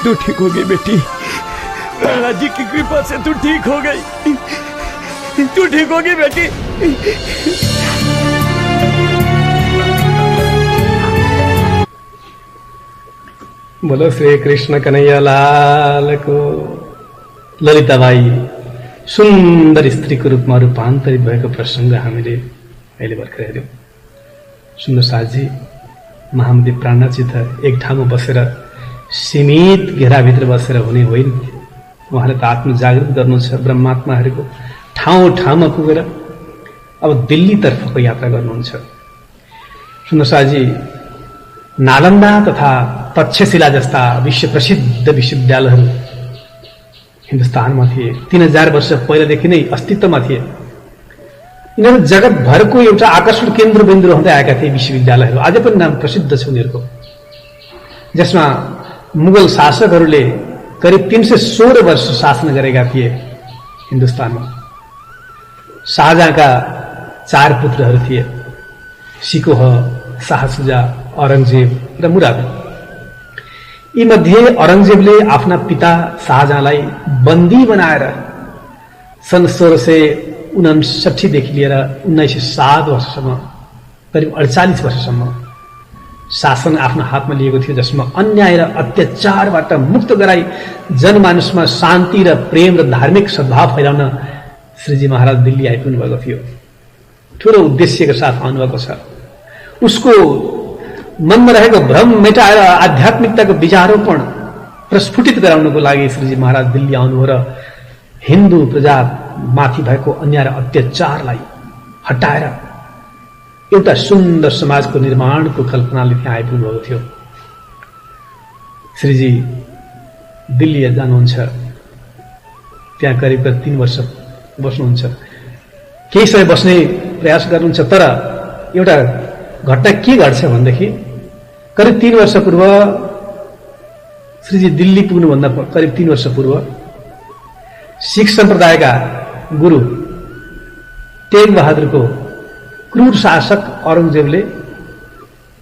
तू ठीक हो गई बेटी, प्रहलाद जी की कृपा से तू ठीक हो गई, तू ठीक हो गई बेटी। बोलो श्री कृष्ण कन्हैया लाल को। ललिताबाई सुन्दर स्त्रीको रूपमा रूपान्तरित भएको प्रसङ्ग हामीले अहिले भर्खर हेऱ्यौँ। सुन्नु साथी, महामती प्राणनाथसित एक ठाउँमा बसेर सीमित घेराभित्र बसेर हुने होइन। उहाँले त आत्म जागृत गर्नु छ, ब्रह्मात्माहरूको ठाउँ ठाउँमा पुगेर अब दिल्लीतर्फको यात्रा गर्नुहुन्छ। सुन्नु साथी, नालन्दा तथा तक्षशिला जस्ता विश्व प्रसिद्ध विश्वविद्यालयहरू हिन्दुस्तानमा थिए। 3000 वर्ष पहिलादेखि नै अस्तित्वमा थिए। यिनीहरू जगतभरको एउटा आकर्षण केन्द्रबिन्दु रहँदै आएका थिए विश्वविद्यालयहरू। आज पनि नाम प्रसिद्ध छ उनीहरूको, जसमा मुगल शासकहरूले करिब 316 वर्ष शासन गरेका थिए हिन्दुस्तानमा। शाहजहाँका 4 पुत्रहरू थिए, सिकोह, शाह सुजा, औरंगजेब र मुराद। यी मध्ये औरंगजेबले आफ्ना पिता शाहजहाँलाई बन्दी बनाएर सन् 1659 देखि लिएर 1907 वर्षसम्म, करिब 48 वर्षसम्म शासन आफ्नो हातमा लिएको थियो, जसमा अन्याय र अत्याचारबाट मुक्त गराई जनमानसमा शान्ति र प्रेम र धार्मिक सद्भाव फैलाउन श्रीजी महाराज दिल्ली आइपुग्नु भएको थियो। ठूलो उद्देश्यका साथ आउनुभएको छ। उसको मनमा रहेको भ्रम मेटाएर आध्यात्मिकताको बीजारोपण प्रस्फुटित गराउनको लागि श्रीजी महाराज दिल्ली आउनुभयो र हिन्दू प्रजामाथि भएको अन्याय र अत्याचारलाई हटाएर एउटा सुन्दर समाजको निर्माणको कल्पनाले त्यहाँ आइपुग्नु भएको थियो। श्रीजी दिल्ली जानुहुन्छ, त्यहाँ करिब 3 वर्ष बस्नुहुन्छ। केही समय बस्ने प्रयास गर्नुहुन्छ, तर एउटा घटना के घट्छ भनेदेखि करिब 3 वर्ष पूर्व श्रीजी दिल्ली पुग्नुभन्दा करिब 3 वर्ष पूर्व सिख सम्प्रदायका गुरु तेग बहादुरको क्रूर शासक औरंगजेबले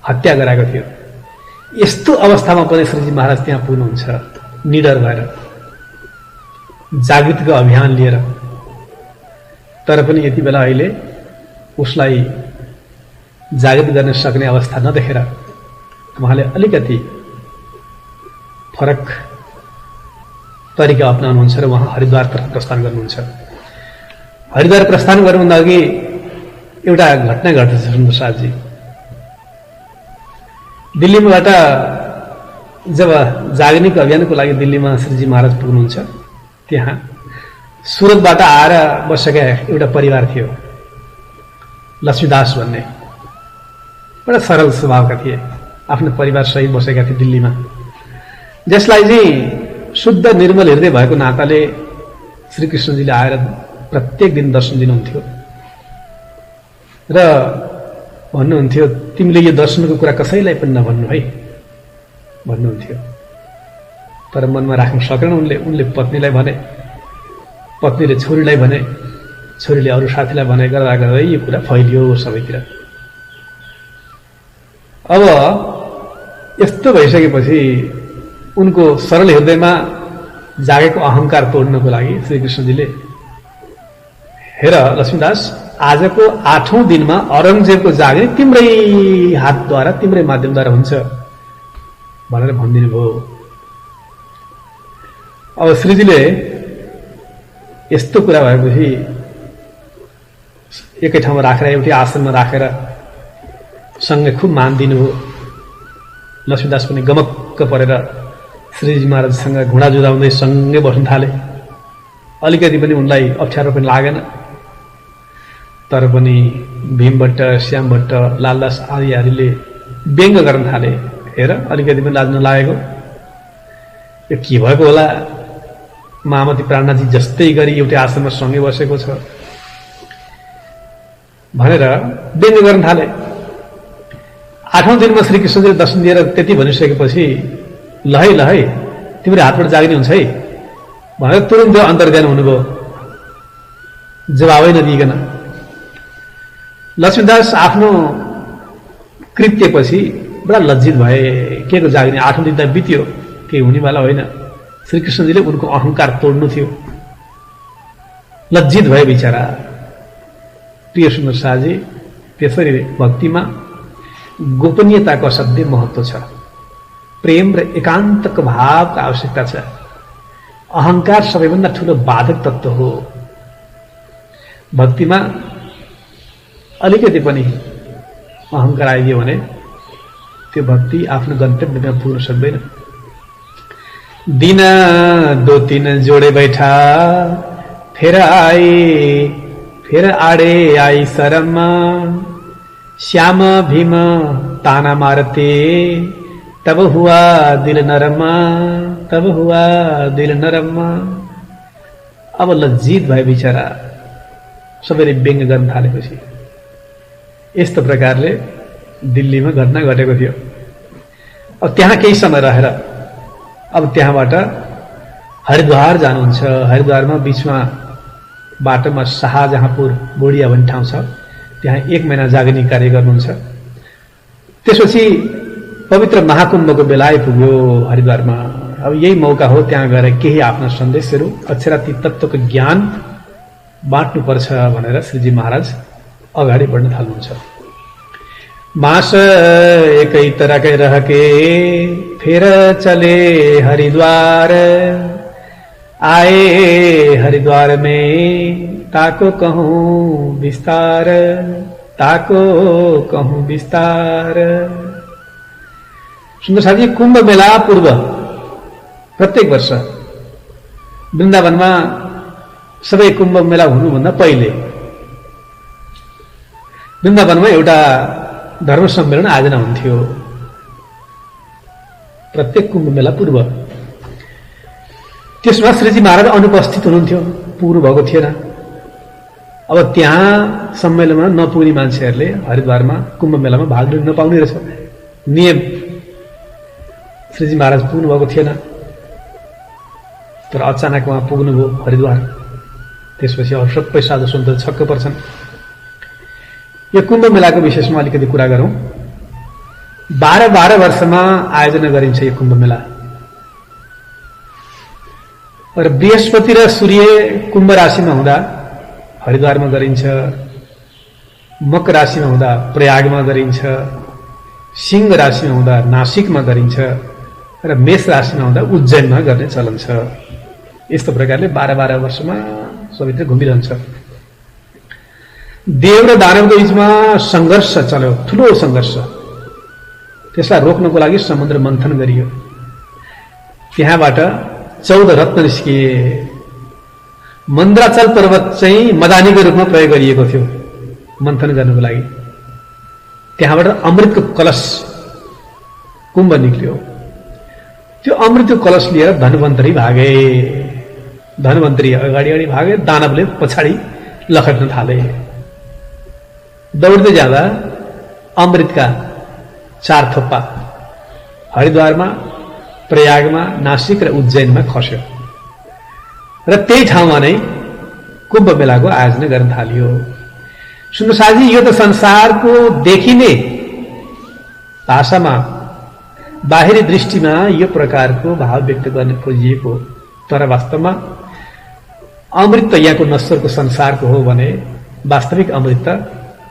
हत्या गराएको थियो। यस्तो अवस्थामा पनि श्रीजी महाराज त्यहाँ पुग्नुहुन्छ निडर भएर, जागृतिको अभियान लिएर। तर पनि यति बेला अहिले उसलाई जागृत गर्न सक्ने अवस्था नदेखेर उहाँले अलिकति फरक तरिका अपनाउनुहुन्छ र उहाँ हरिद्वारतर्फ प्रस्थान गर्नुहुन्छ। हरिद्वार प्रस्थान गर्नुभन्दा अघि एउटा घटना घट्दछ सुन्दरसाजी। दिल्लीबाट जब जागरणीको अभियानको लागि दिल्लीमा श्रीजी महाराज पुग्नुहुन्छ, त्यहाँ सुरतबाट आएर बसेका एउटा परिवार थियो, लक्ष्मीदास भन्ने। बडा सरल स्वभावका थिए, आफ्नो परिवार सहित बसेका थिए दिल्लीमा, जसलाई चाहिँ शुद्ध निर्मल हृदय भएको नाताले श्रीकृष्णजीले आएर प्रत्येक दिन दर्शन दिनुहुन्थ्यो र भन्नुहुन्थ्यो, तिमीले यो दर्शनको कुरा कसैलाई पनि नभन्नु है भन्नुहुन्थ्यो। तर मनमा राख्न सकेन उनले पत्नीलाई भने, पत्नीले छोरीलाई भने, छोरीले अरू साथीलाई भने, गर्दा गर्दै यो कुरा फैलियो सबैतिर। अब यस्तो भइसकेपछि उनको सरल हृदयमा जागेको अहंकार तोड्नको लागि श्रीकृष्णजीले, हेर लक्ष्मीदास, आजको 8औं दिनमा औरंगजेबको जागिर तिम्रै हातद्वारा, तिम्रै माध्यमद्वारा हुन्छ भनेर भनिदिनु भयो। अब श्रीजीले यस्तो कुरा भएपछि एकै ठाउँमा राखेर, एउटै आसनमा राखेर सँगै खुब मान दिनुभयो। लक्ष्मीदास पनि गमक्क परेर श्रीजी महाराजसँग घुँडा जुधाउँदै सँगै बस्न थाले। अलिकति पनि उनलाई अप्ठ्यारो पनि लागेन। तर पनि भीमभट्ट, श्यामभट्ट, लालदास आदिले व्यङ्ग गर्न थाले, हेर अलिकति पनि लाज नलागेको, यो के भएको होला, महामती प्राणनाथजी जस्तै गरी एउटै आश्रममा सँगै बसेको छ भनेर व्यङ्ग गर्न थाले। 8औं दिनमा श्रीकृष्णजीले दर्शन दिएर त्यति भनिसकेपछि, ल है तिम्रो हातबाट जागिने हुन्छ है भनेर तुरुन्त अन्तर्ध्यान हुनुभयो, जवाबै नदिइकन। लक्ष्मीदास आफ्नो कृत्यपछि बडा लज्जित भए। के को जागिने, 8औं दिन त बित्यो, केही हुनेवाला होइन। श्रीकृष्णजीले उनको अहंकार तोड्नु थियो। लज्जित भए बिचरा। प्रिय सुन्दर शाहजी, त्यसरी भक्तिमा गोपनीयताको असाध्यै महत्व छ। प्रेम र एकान्तको भावको आवश्यकता छ। अहंकार सबैभन्दा ठूलो बाधक तत्व हो। भक्तिमा अलिकति पनि अहंकार आइदियो भने त्यो भक्ति आफ्नो गन्तव्यमा पुग्न सक्दैन। दिन 2-3 जोड़े बैठा, फिर आड़े आई शरमा, श्याम भीम ताना मारते, तब हुआ दिल नरमा, तब हुआ दिल नरमा। अब लज्जित भए बिचरा, सबैले व्यङ्ग गर्न थालेपछि यस्तो प्रकारले दिल्लीमा घटना घटेको थियो। अब त्यहाँ केही समय रहेर अब त्यहाँबाट हरिद्वार जानुहुन्छ। हरिद्वारमा बीचमा बाटोमा शाहजहाँपुर बोडिया भन्ने ठाउँ छ, त्यहाँ 1 महिना जागिने कार्य गर्नुहुन्छ। त्यसपछि पवित्र महाकुम्भको बेला आइपुग्यो हरिद्वारमा। अब यही मौका हो, त्यहाँ गएर केही आफ्ना सन्देशहरू, अक्षरातीत तत्त्वको ज्ञान बाँट्नुपर्छ भनेर श्रीजी महाराज अगाडि बढ्न थाल्नुहुन्छ। मास एकै तरकै रहके फिर चले हरिद्वार, आए हरिद्वार में ताको कहूं विस्तार, ताको कहूं विस्तार। सुन्दर साथी, कुम्भ मेला पूर्व प्रत्येक वर्ष वृन्दावनमा सबै कुम्भ मेला हुनुभन्दा पहिले वृन्दावनमा एउटा धर्म सम्मेलन आयोजना हुन्थ्यो। प्रत्येक कुम्भ मेला पूर्व त्यसमा श्रीजी महाराज अनुपस्थित हुनुहुन्थ्यो, पुग्नु भएको थिएन। अब त्यहाँ सम्मेलनमा नपुग्ने मान्छेहरूले हरिद्वारमा कुम्भ मेलामा भाग लिन नपाउने रहेछ नियम। श्रीजी महाराज पुग्नु भएको थिएन, तर अचानक उहाँ पुग्नुभयो हरिद्वार। त्यसपछि अरू सबै साधु सन्त छक्क पर्छन्। यो कुम्भ मेलाको विशेषमा अलिकति कुरा गरौँ। 12 वर्षमा आयोजना गरिन्छ यो कुम्भ मेला। र बृहस्पति र सूर्य कुम्भ राशिमा हुँदा हरिद्वारमा गरिन्छ, मकर राशिमा हुँदा प्रयागमा गरिन्छ, सिंह राशिमा हुँदा नासिकमा गरिन्छ र मेष राशिमा हुँदा उज्जैनमा गर्ने चलन छ। यस्तो प्रकारले 12 वर्षमा सबैतिर घुमिरहन्छ। देव र दानवको बीचमा संघर्ष चल्यो, ठूलो संघर्ष। त्यसलाई रोक्नको लागि समुद्र मन्थन गरियो। त्यहाँबाट 14 रत्न निस्किए। मन्द्राचल पर्वत चाहिँ मदानीको रूपमा प्रयोग गरिएको थियो मन्थन गर्नको लागि। त्यहाँबाट अमृतको कलश कुम्भ निक्ल्यो। त्यो अमृतको कलश लिएर धन्वन्तरी भागे। धन्वन्तरी अगाडि भागे, दानवले पछाडि लखट्न थाले। दौड्दै जाँदा अमृतका 4 थोप्पा हरिद्वारमा, प्रयागमा, नासिक र उज्जैनमा खस्यो र त्यही ठाउँमा नै कुम्भ मेलाको आयोजना गर्न थालियो। सुन्नु साथी, यो त संसारको देखिने भाषामा, बाहिरी दृष्टिमा यो प्रकारको भाव व्यक्त गर्न खोजिएको, तर वास्तवमा अमृत त यहाँको नश्वरको संसारको हो भने वास्तविक अमृत त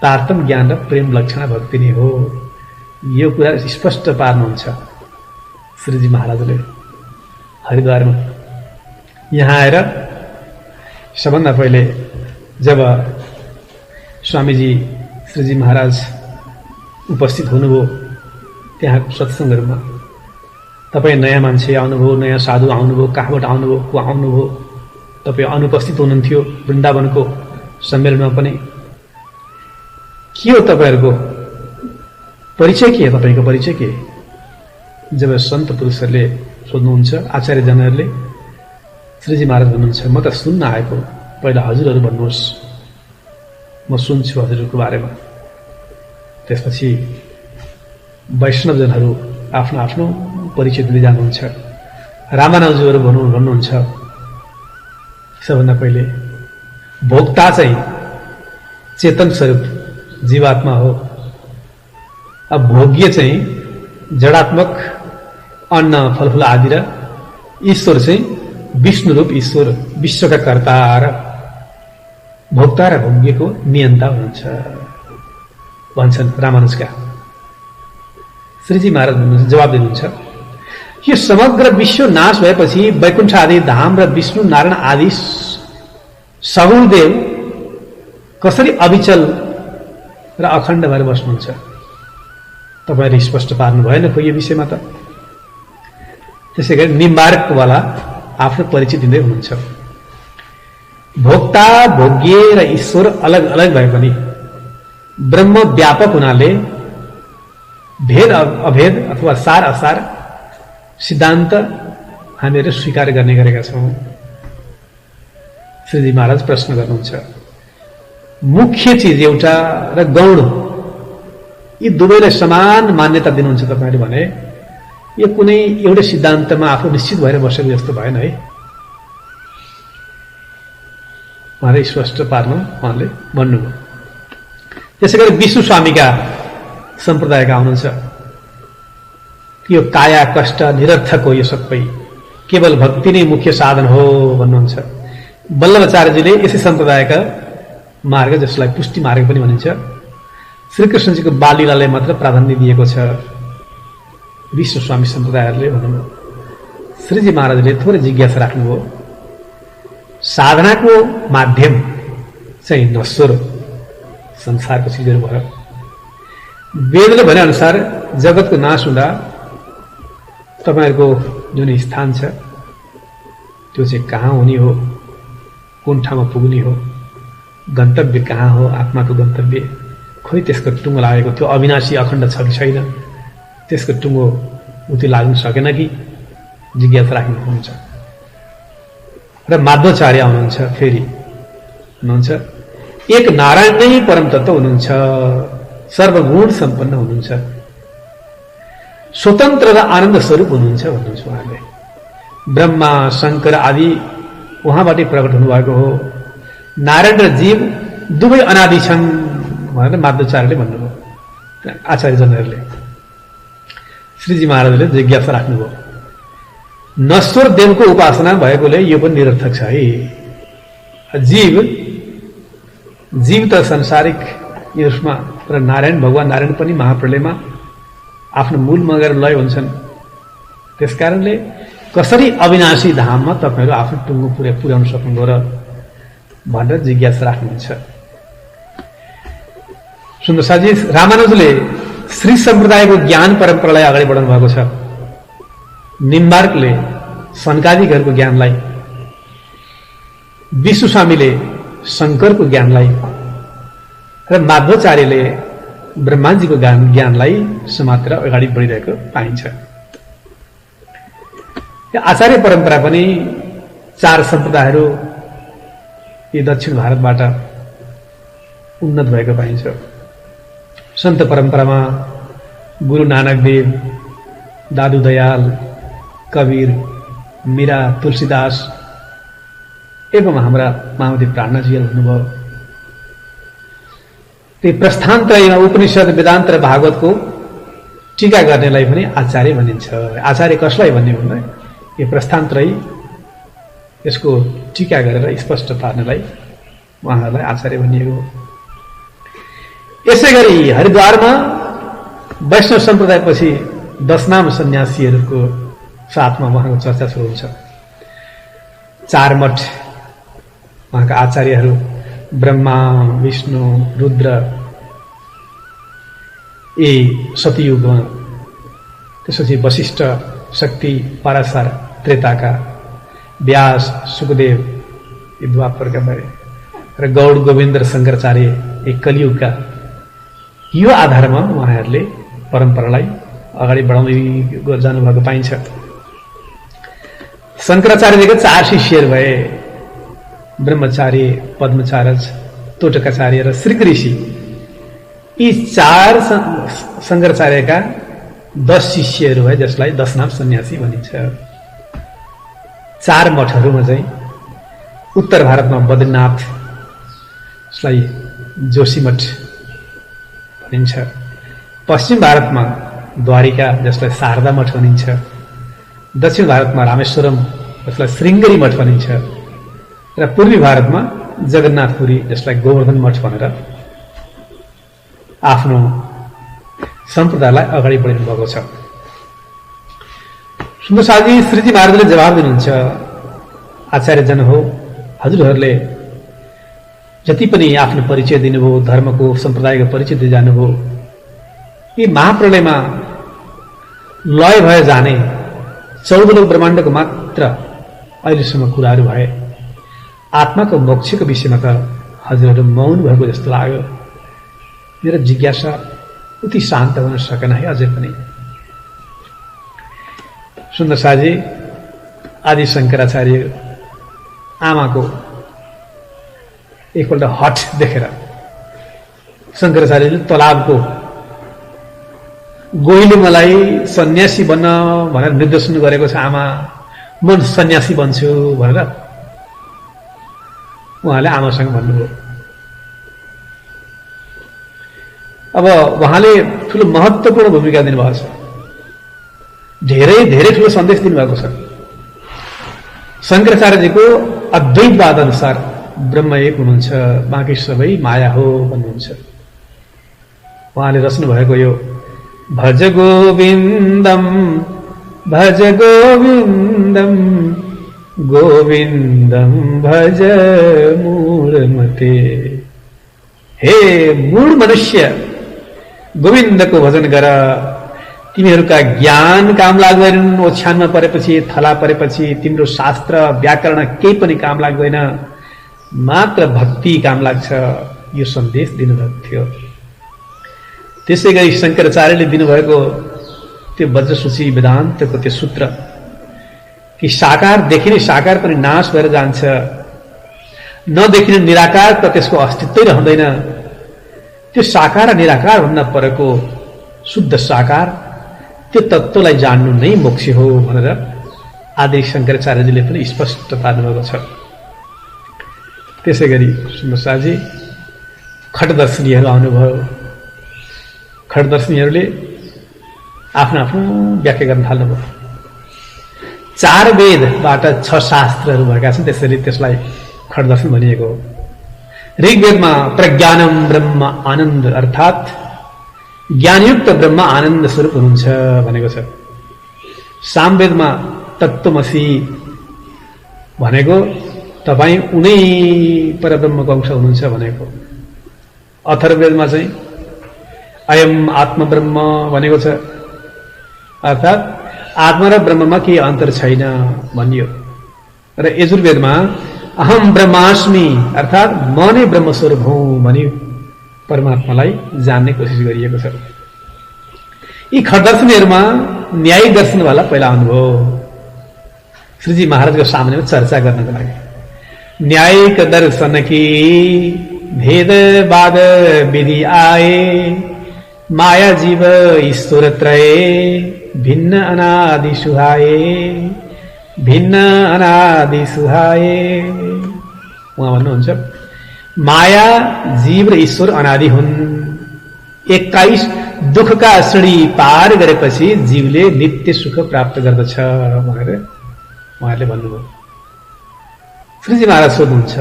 तारतम ज्ञान र प्रेम लक्षण भक्ति नै हो। यो कुरा स्पष्ट पार्नुहुन्छ श्रीजी महाराजले हरिद्वारमा। यहाँ आएर सबभन्दा पहिले जब स्वामीजी श्रीजी महाराज उपस्थित हुनुभयो त्यहाँको सत्सङ्गहरूमा, तपाईँ नयाँ मान्छे आउनुभयो, नयाँ साधु आउनुभयो, कहाँबाट आउनुभयो, को आउनुभयो, तपाईँ अनुपस्थित हुनुहुन्थ्यो वृन्दावनको सम्मेलनमा पनि। के हो तपाईँहरूको परिचय, के हो तपाईँको परिचय के? जब सन्त पुरुषहरूले सोध्नुहुन्छ, आचार्यजनहरूले, श्रीजी महाराज भन्नुहुन्छ, म त सुन्न आएको, पहिला हजुरहरू भन्नुहोस्, म सुन्छु हजुरहरूको बारेमा। त्यसपछि वैष्णवजनहरू आफ्नो आफ्नो परिचय दिँदै जानुहुन्छ। रामानुजहरू भन्नुहुन्छ, सबभन्दा पहिले भोक्ता चाहिँ चेतन स्वरूप जीवात्मा हो, अब भोग्य चाहिँ जडात्मक अन्न फलफूल आदि र ईश्वर चाहिँ विष्णु रूप ईश्वर, विश्वका कर्ता र भोक्ता र भोग्यको नियन्ता हुनुहुन्छ भन्छन् रामानुजका। श्रीजी महाराज भन्नुहुन्छ, जवाब दिनुहुन्छ, यो समग्र विश्व नाश भएपछि वैकुण्ठ आदि धाम र विष्णु नारायण आदि सगुणदेव कसरी अविचल र अखण्ड भएर बस्नुहुन्छ? तपाईँले स्पष्ट पार्नु भएन खो यो विषयमा त। त्यसै गरी निम्बार्कवाला आफ्नो परिचय दिँदै हुनुहुन्छ। भोक्ता, भोग्य र ईश्वर अलग अलग भए पनि ब्रह्म व्यापक हुनाले भेद अभेद अथवा सार असार सिद्धान्त हामीहरू स्वीकार गर्ने गरेका छौँ। श्रीजी महाराज प्रश्न गर्नुहुन्छ, मुख्य चिज एउटा र गौण यी दुवैलाई समान मान्यता दिनुहुन्छ तपाईँले भने यो कुनै एउटै सिद्धान्तमा आफू निश्चित भएर बसेको जस्तो भएन है। उहाँले स्पष्ट पार्नु उहाँले भन्नुभयो। त्यसै गरी विष्णु स्वामीका सम्प्रदायका हुनुहुन्छ, यो काया कष्ट निरर्थक हो, यो सबै केवल भक्ति नै मुख्य साधन हो भन्नुहुन्छ। वल्लभाचार्यजीले यसै सम्प्रदायका मार्ग, जसलाई पुष्टि मार्ग पनि भनिन्छ, श्रीकृष्णजीको बाललीलालाई मात्र प्राधान्य दिएको छ। विष्णु स्वामी सम्प्रदायहरूले भन्नुभयो। श्रीजी महाराजले थोरै जिज्ञासा राख्नुभयो, साधनाको माध्यम चाहिँ नश्वर संसारको चिजहरू भयो। वेदले भने अनुसार जगतको नाश हुँदा तपाईँहरूको जुन स्थान छ त्यो चाहिँ कहाँ हुने हो, कुन ठाउँमा पुग्ने हो, गन्तव्य कहाँ हो, आत्माको गन्तव्य, खोइ त्यसको टुङ्गो लागेको थियो, अविनाशी अखण्ड छ कि छैन, त्यसको टुङ्गो उति लाग्न सकेन कि जिज्ञासा राख्नुहुन्छ। र माध्वाचार्य आउनुहुन्छ, फेरि हुनुहुन्छ, एक नारायण नै परम तत्त्व हुनुहुन्छ, सर्वगुण सम्पन्न हुनुहुन्छ, स्वतन्त्र र आनन्द स्वरूप हुनुहुन्छ भन्नुहुन्छ उहाँले। ब्रह्मा शङ्कर आदि उहाँबाटै प्रकट हुनुभएको हो। नारायण र जीव दुवै अनादि छन् भनेर माध्वाचार्यले भन्नुभयो। आचार्यजनहरूले श्रीजी महाराजले जिज्ञासा राख्नुभयो, नश्वर देवको उपासना भएकोले यो पनि निरर्थक छ है। जीव त संसारिक यसमा र नारायण भगवान नारायण पनि महाप्रलयमा आफ्नो मूलमा गएर लय हुन्छन्। त्यसकारणले कसरी अविनाशी धाममा तपाईँहरू आफ्नो टुङ्गो पुर्याउन सक्नुभयो र भनेर जिज्ञासा राख्नुहुन्छ। सुन्दर साजी, रामानुजले श्री सम्प्रदायको ज्ञान परम्परालाई अगाडि बढाउनु भएको छ। निम्बार्कले सनकादिकहरूको ज्ञानलाई, विश्वस्वामीले शङ्करको ज्ञानलाई र माध्वाचार्यले ब्रह्माजीको ज्ञानलाई समातेर अगाडि बढिरहेको पाइन्छ। आचार्य परम्परा पनि 4 सम्प्रदायहरू यी दक्षिण भारतबाट उन्नत भएको पाइन्छ। सन्त परम्परामा गुरु नानक देव, दादु दयाल, कबीर, मीरा, तुलसीदास एवं हाम्रा महामती प्राणजीहरू हुनुभयो। त्यही प्रस्थानत्रयमा उपनिषद, वेदान्त र भागवतको टीका गर्नेलाई पनि आचार्य भनिन्छ। आचार्य कसलाई भन्ने भन्दा यो प्रस्थानत्रय यसको टीका गरेर स्पष्ट पार्नलाई उहाँहरूलाई आचार्य भनिएको हो। यसै गरी हरिद्वारमा वैष्णव सम्प्रदायपछि 10 नाम सन्यासीहरूको साथमा उहाँको चर्चा सुरु हुन्छ। 4 मठ उहाँका आचार्यहरू ब्रह्मा, विष्णु, रुद्र यी सतयुगमा, त्यसपछि वशिष्ठ, शक्ति, पराशर त्रेताका, व्यास, सुखदेव यी द्वापरका भए र गौड, गोविन्द र शङ्कराचार्य यी कलियुगका। यो आधारमा उहाँहरूले परम्परालाई अगाडि बढाउँदै जानुभएको पाइन्छ। शङ्कराचार्यको 4 शिष्यहरू भए, ब्रह्मचार्य, पद्मचार्य, तोटकाचार्य र श्रीक ऋषि। यी 4 शङ्कराचार्यका 10 शिष्यहरू भए, जसलाई 10 नाम सन्यासी भनिन्छ। 4 मठहरूमा चाहिँ उत्तर भारतमा बद्रीनाथ, जसलाई जोशी मठ भनिन्छ। पश्चिम भारतमा द्वारिका, जसलाई शारदा मठ भनिन्छ। दक्षिण भारतमा रामेश्वरम, जसलाई श्रृङ्गेरी मठ भनिन्छ। र पूर्वी भारतमा जगन्नाथपुरी, जसलाई गोवर्धन मठ भनेर आफ्नो सम्प्रदायलाई अगाडि बढाउनु भएको छ। सुन्दरसाजी श्रीजी महाराजले जवाब दिनुहुन्छ, आचार्यजन हो, हजुरहरूले जति पनि आफ्नो परिचय दिनुभयो, धर्मको, सम्प्रदायको परिचय दिइ जानुभयो, यी महाप्रलयमा लय भए जाने 14 लोक ब्रह्माण्डको मात्र अहिलेसम्म कुराहरू भए। आत्माको मोक्षको विषयमा त हजुरहरू मौन भएको जस्तो लाग्यो। मेरो जिज्ञासा उति शान्त हुन सकेन है अझै पनि। सुन्दरसाजी आदि शङ्कराचार्य आमाको एकपल्ट हठ देखेर शङ्कराचार्यले तलाबको गोहीले मलाई सन्यासी बन्न भनेर निर्देशन गरेको छ आमा, म सन्यासी बन्छु भनेर उहाँले आमासँग भन्नुभयो। अब उहाँले ठूलो महत्त्वपूर्ण भूमिका दिनुभएको छ, धेरै धेरै ठूलो सन्देश दिनुभएको छ। शङ्कराचार्यजीको अद्वैतवाद अनुसार ब्रह्म एक हुनुहुन्छ, बाँकी सबै माया हो भन्नुहुन्छ। उहाँले रच्नु भएको यो भज गोविन्दम भज गोविन्दम गोविन्दम भज मूढमते। हे मूढ मनुष्य, गोविन्दको भजन गर। तिमीहरूका ज्ञान काम लाग्दैन, ओछ्यानमा परेपछि, थला परेपछि तिम्रो शास्त्र व्याकरण केही पनि काम लाग्दैन, मात्र भक्ति काम लाग्छ। यो सन्देश दिनुभएको थियो। त्यसै गरी शङ्कराचार्यले दिनुभएको त्यो वज्रसूची वेदान्तको त्यो सूत्र कि साकार देखिने साकार पनि नाश भएर जान्छ, नदेखिने निराकार त त्यसको अस्तित्वै रहँदैन। त्यो साकार र निराकार भन्दा परको शुद्ध साकार, त्यो तत्त्वलाई जान्नु नै मोक्ष हो भनेर आदि शङ्कराचार्यजीले पनि स्पष्ट पार्नुभएको छ। त्यसै गरी सुन्दरसाजी खटदर्शनीहरू आउनुभयो। खटदर्शनीहरूले आफ्नो आफ्नो व्याख्या गर्न थाल्नुभयो। 4 वेदबाट 6 शास्त्रहरू भएका छन्, त्यसैले त्यसलाई खटदर्शन भनिएको हो। ऋग्वेदमा प्रज्ञानम ब्रह्म आनन्द अर्थात् ज्ञानयुक्त ब्रह्म आनन्द स्वरूप हुनुहुन्छ भनेको छ। सामवेदमा तत्त्वमसि भनेको तपाईँ उनै परब्रह्मको अंश हुनुहुन्छ भनेको। अथर्ववेदमा चाहिँ अयम आत्म ब्रह्म भनेको छ, अर्थात् आत्मा र ब्रह्ममा केही अन्तर छैन भनियो। र यजुर्वेदमा अहम ब्रह्मास्मि अर्थात् म नै ब्रह्मस्वरूप हुँ भनी परमात्मालाई जान्ने कोसिस गरिएको छ। यी खटदर्शनीहरूमा न्यायिक दर्शनवाला पहिला आउनुभयो श्रीजी महाराजको सामनेमा चर्चा गर्नको लागि। न्यायिक दर्शन की भेदवाद विधि आए, माया जीव ईश्वर त्रय भिन्न अनादि सुहाए, भिन्न अनादि सुहाए। उहाँ भन्नुहुन्छ माया जीव र ईश्वर अनादि हुन्। 21 दुखका श्रेणी पार गरेपछि जीवले नित्य सुख प्राप्त गर्दछ भनेर उहाँले भन्नुभयो। श्रीजी महाराज सोध्नुहुन्छ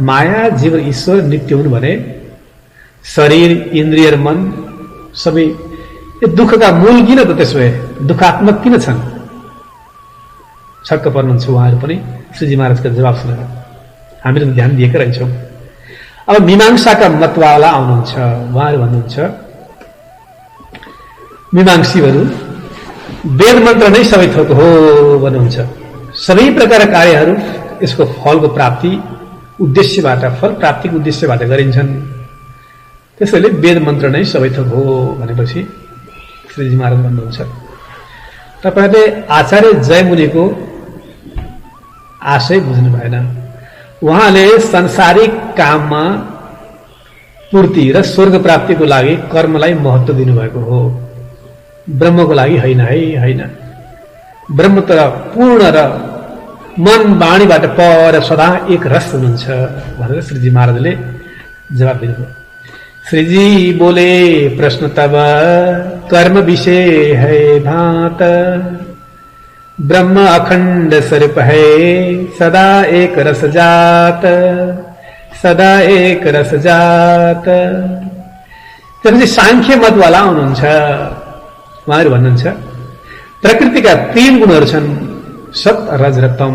माया जीव र ईश्वर नित्य हुन् भने शरीर इन्द्रिय र मन सबै यो दुःखका मूल किन त, त्यसो भए दुःखात्मक किन छन्? छक्क पर्नुहुन्छ उहाँहरू पनि श्रीजी महाराजको जवाब सुनेर। हामीले ध्यान दिएकै रहेछौँ। अब मीमांसाका मतवाला आउनुहुन्छ। उहाँहरू भन्नुहुन्छ मीमांसीहरू वेद मन्त्र नै सबै थोक हो भन्नुहुन्छ। सबै प्रकारका कार्यहरू यसको फलको प्राप्ति उद्देश्यबाट, फल प्राप्तिको उद्देश्यबाट गरिन्छन्। त्यसैले वेद मन्त्र नै सबै थोक हो भनेपछि श्रीजी महाराज भन्नुहुन्छ तपाईहरुले आचार्य जयमुनिको आशय बुझ्नु भएन। उहाँले सांसारिक काममा पूर्ति र स्वर्ग प्राप्तिको लागि कर्मलाई महत्त्व दिनुभएको हो, ब्रह्मको लागि होइन है, होइन। ब्रह्म त पूर्ण र मन वाणीबाट पर सदा एक रस हुनुहुन्छ भनेर श्रीजी महाराजले जवाब दिनुभयो। श्रीजी बोले प्रश्न तब कर्म विषय है भात, ब्रह्म अखंड स्वरूप है सदा एक रस जात, सदा एक रस जात। त्यसपछि सांख्य मतवाला हुनुहुन्छ। उहाँहरू भन्नुहुन्छ प्रकृतिका 3 गुणहरू छन्, सत रज र तम।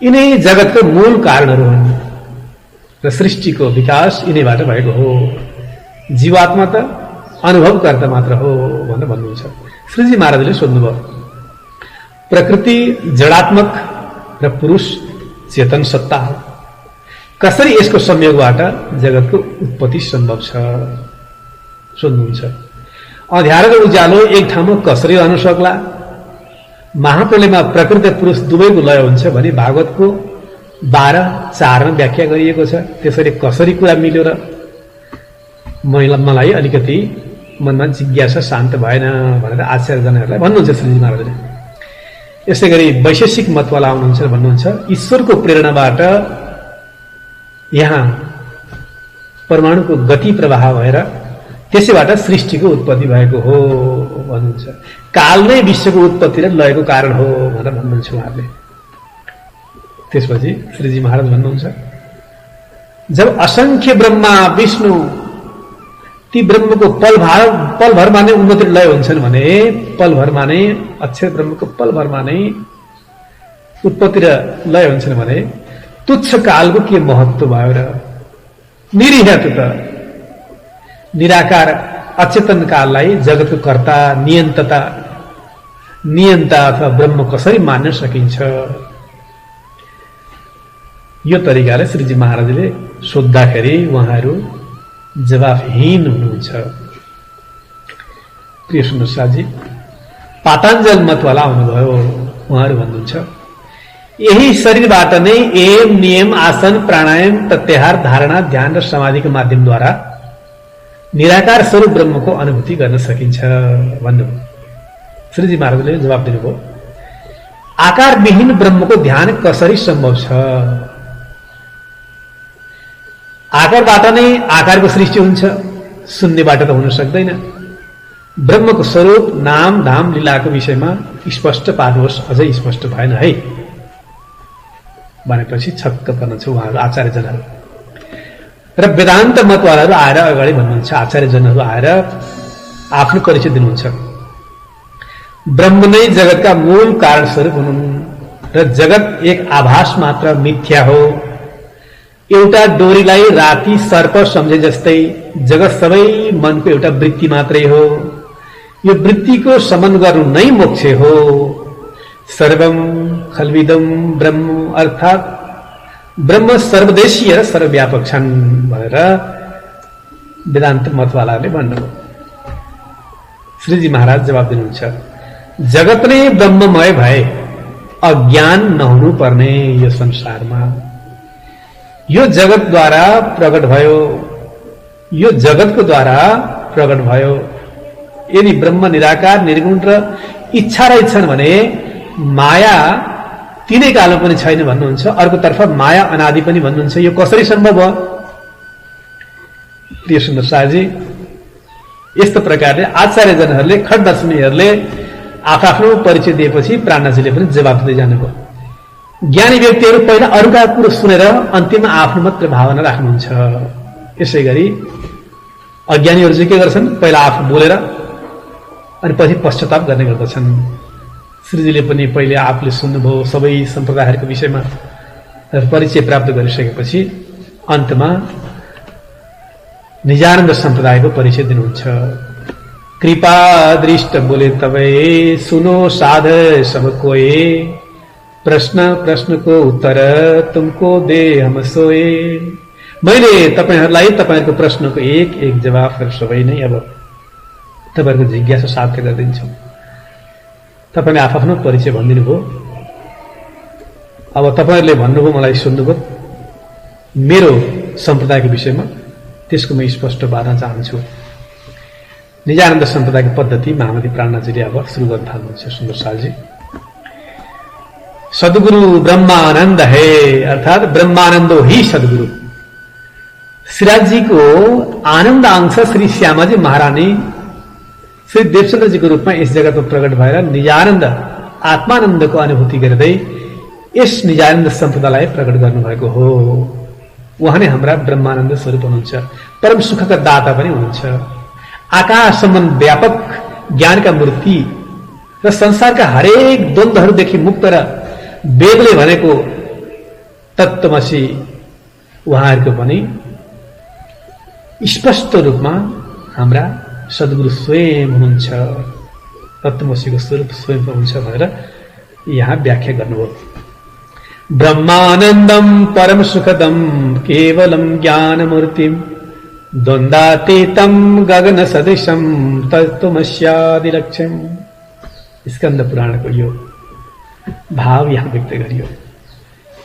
यिनै जगतको मूल कारणहरू हुन् र सृष्टिको विकास यिनैबाट भएको हो। जीवात्मा त अनुभवकर्ता मात्र हो भनेर भन्नुहुन्छ। श्रीजी महाराजले सोध्नुभयो प्रकृति जडात्मक र पुरुष चेतन सत्ता हो, कसरी यसको संयोगबाट जगतको उत्पत्ति सम्भव छ सोध्नुहुन्छ। अँध्यारो र उज्यालो एक ठाउँमा कसरी रहन सक्ला? महाप्रलयमा प्रकृति र पुरुष दुवैको लय हुन्छ भने भागवतको 12:4 मा व्याख्या गरिएको छ। त्यसरी कसरी कुरा मिल्यो र? मलाई अलिकति मनमा जिज्ञासा शान्त भएन भनेर आचार्यजनहरूलाई भन्नुहुन्छ श्रीजी महाराजले। यसै गरी वैशेषिक मतवाला आउनुहुन्छ भन्नुहुन्छ ईश्वरको प्रेरणाबाट यहाँ परमाणुको गति प्रवाह भएर त्यसैबाट सृष्टिको उत्पत्ति भएको हो भन्नुहुन्छ। काल नै विश्वको उत्पत्ति र लयको कारण हो भनेर भन्नुहुन्छ उहाँहरूले। त्यसपछि श्रीजी महाराज भन्नुहुन्छ जब असंख्य ब्रह्मा विष्णु ती ब्रह्मको पलभरमा नै उन्नति लय हुन्छन् भने, पलभरमा नै अक्षर ब्रह्मको पलभरमा नै उत्पत्ति र लय हुन्छन् भने तुच्छ कालको के महत्व भयो र? निरीह त निराकार अचेतन काललाई जगतको कर्ता नियन्ता अथवा ब्रह्म कसरी मान्न सकिन्छ? यो तरिकाले श्रीजी महाराजले सोद्धाखेरि उहाँहरू जवाफहीन हुनुहुन्छ। प्रिय सुन्नुहोस्, पाताञ्जल मतवाला आउनुभयो। उहाँहरू भन्नुहुन्छ यही शरीरबाट नै एम नियम आसन प्राणायाम प्रत्याहार धारणा ध्यान र समाधिको माध्यमद्वारा निराकार स्वरूप ब्रह्मको अनुभूति गर्न सकिन्छ भन्नुभयो। श्रीजी महाराजले जवाब दिनुभयो आकारविहीन ब्रह्मको ध्यान कसरी सम्भव छ? आकारबाट नै आकारको सृष्टि हुन्छ, शून्यबाट त हुन सक्दैन। ब्रह्मको स्वरूप नाम धाम लीलाको विषयमा स्पष्ट पार्नुहोस्, अझै स्पष्ट भएन है भनेपछि छक्क पर्नुहुन्छ उहाँहरू आचार्यजनहरू। र वेदान्त मतवालाहरू आएर अगाडि भन्नुहुन्छ, आचार्यजनहरू आएर आफ्नो परिचय दिनुहुन्छ। ब्रह्म नै जगतका मूल कारण स्वरूप हुन् र जगत एक आभास मात्र मिथ्या हो। एउटा डोरीलाई राति सर्प सम्झे जस्तै जगत सबै मनको एउटा वृत्ति मात्रै हो। यो वृत्तिको समन गर्नु नै मोक्ष हो। सर्वम खल्विदम ब्रह्म, अर्थात ब्रह्म सर्वदेशीय र सर्वव्यापक छन् भनेर वेदान्त मतवालाले भन्नुभयो। श्रीजी महाराज जवाब दिनुहुन्छ, जगत नै ब्रह्ममय भए अज्ञान नहुनु पर्ने यो संसारमा। यो जगतद्वारा प्रकट भयो, यो जगतको द्वारा प्रकट भयो। यदि ब्रह्म निराकार निर्गुण र इच्छा रहेछन् भने माया तिनै कालमा पनि छैन भन्नुहुन्छ। अर्कोतर्फ माया अनादि पनि भन्नुहुन्छ। यो कसरी सम्भव हो? प्रिय सुन्दर शाहजी, यस्तो प्रकारले आचार्यजनहरूले खण्डदर्शनीहरूले आफ्नो परिचय दिएपछि प्राणनाथजीले पनि जवाब दिँदै जानुभयो। ज्ञानी व्यक्तिहरू पहिला अरूका कुरो सुनेर अन्तिममा आफ्नो मात्र भावना राख्नुहुन्छ। यसै गरी अज्ञानीहरू चाहिँ के गर्छन्? पहिला आफू बोलेर अनि पछि पश्चाताप गर्ने गर्दछन्। श्रीजीले पनि पहिले आफूले सुन्नुभयो सबै सम्प्रदायहरूको विषयमा परिचय प्राप्त गरिसकेपछि अन्तमा निजानन्द सम्प्रदायको परिचय दिनुहुन्छ। कृपा दृष्ट बोले तबै सुनो साध सब कोए, प्रश्न प्रश्नको उत्तर तुमको दे हम सोए। मैले तपाईहरुलाई तपाईहरुको प्रश्नको एक एक जवाफ सबै नै अब तपाईहरुको जिज्ञासा साध्य गरिदिन्छु। तपाईले आफ्नो परिचय भनिदिनु भयो। अब तपाईहरुले भन्नुभयो, मलाई सुन्नुभयो मेरो सम्प्रदायको विषयमा, त्यसको म स्पष्ट पार्न चाहन्छु। निजानन्द सम्प्रदायको पद्धति महामती प्राणनाथजीले अब सुरु गर्न थाल्नुहुन्छ। सुन्दर सालजी, सद्गुरु ब्रह्मानंद है, अर्थात ब्रह्मानंदो ही सद्गुरु। श्रीराजजीको आनन्द अंश श्री श्यामाजी महारानी श्री देवचन्द्रजीको रूपमा यस जगतमा प्रकट भएर निजानन्द आत्मानन्दको अनुभूति गर्दै यस निजानन्द सम्प्रदायलाई प्रकट गर्नुभएको हो। उहाँ नै हाम्रा ब्रह्मानन्द स्वरूप हुनुहुन्छ, परम सुखका दाता पनि हुनुहुन्छ। आकाशसम्म व्यापक ज्ञानका मूर्ति र संसारका हरेक द्वन्द्वहरूदेखि मुक्त र वेदले भनेको तत्त्वमसि उहाँहरूको पनि स्पष्ट रूपमा हाम्रा सद्गुरु स्वयं हुनुहुन्छ। तत्त्वमसिको स्वरूप स्वयं हुनुहुन्छ भनेर यहाँ व्याख्या गर्नुभयो। ब्रह्मानन्दम परम सुखदम केवलम ज्ञानमूर्तिम द्वन्द्वातीतम गगन सदृशम तत्त्वमस्यादिलक्ष्यम। स्कन्द पुराणको यो भाव यहाँ व्यक्त गरियो।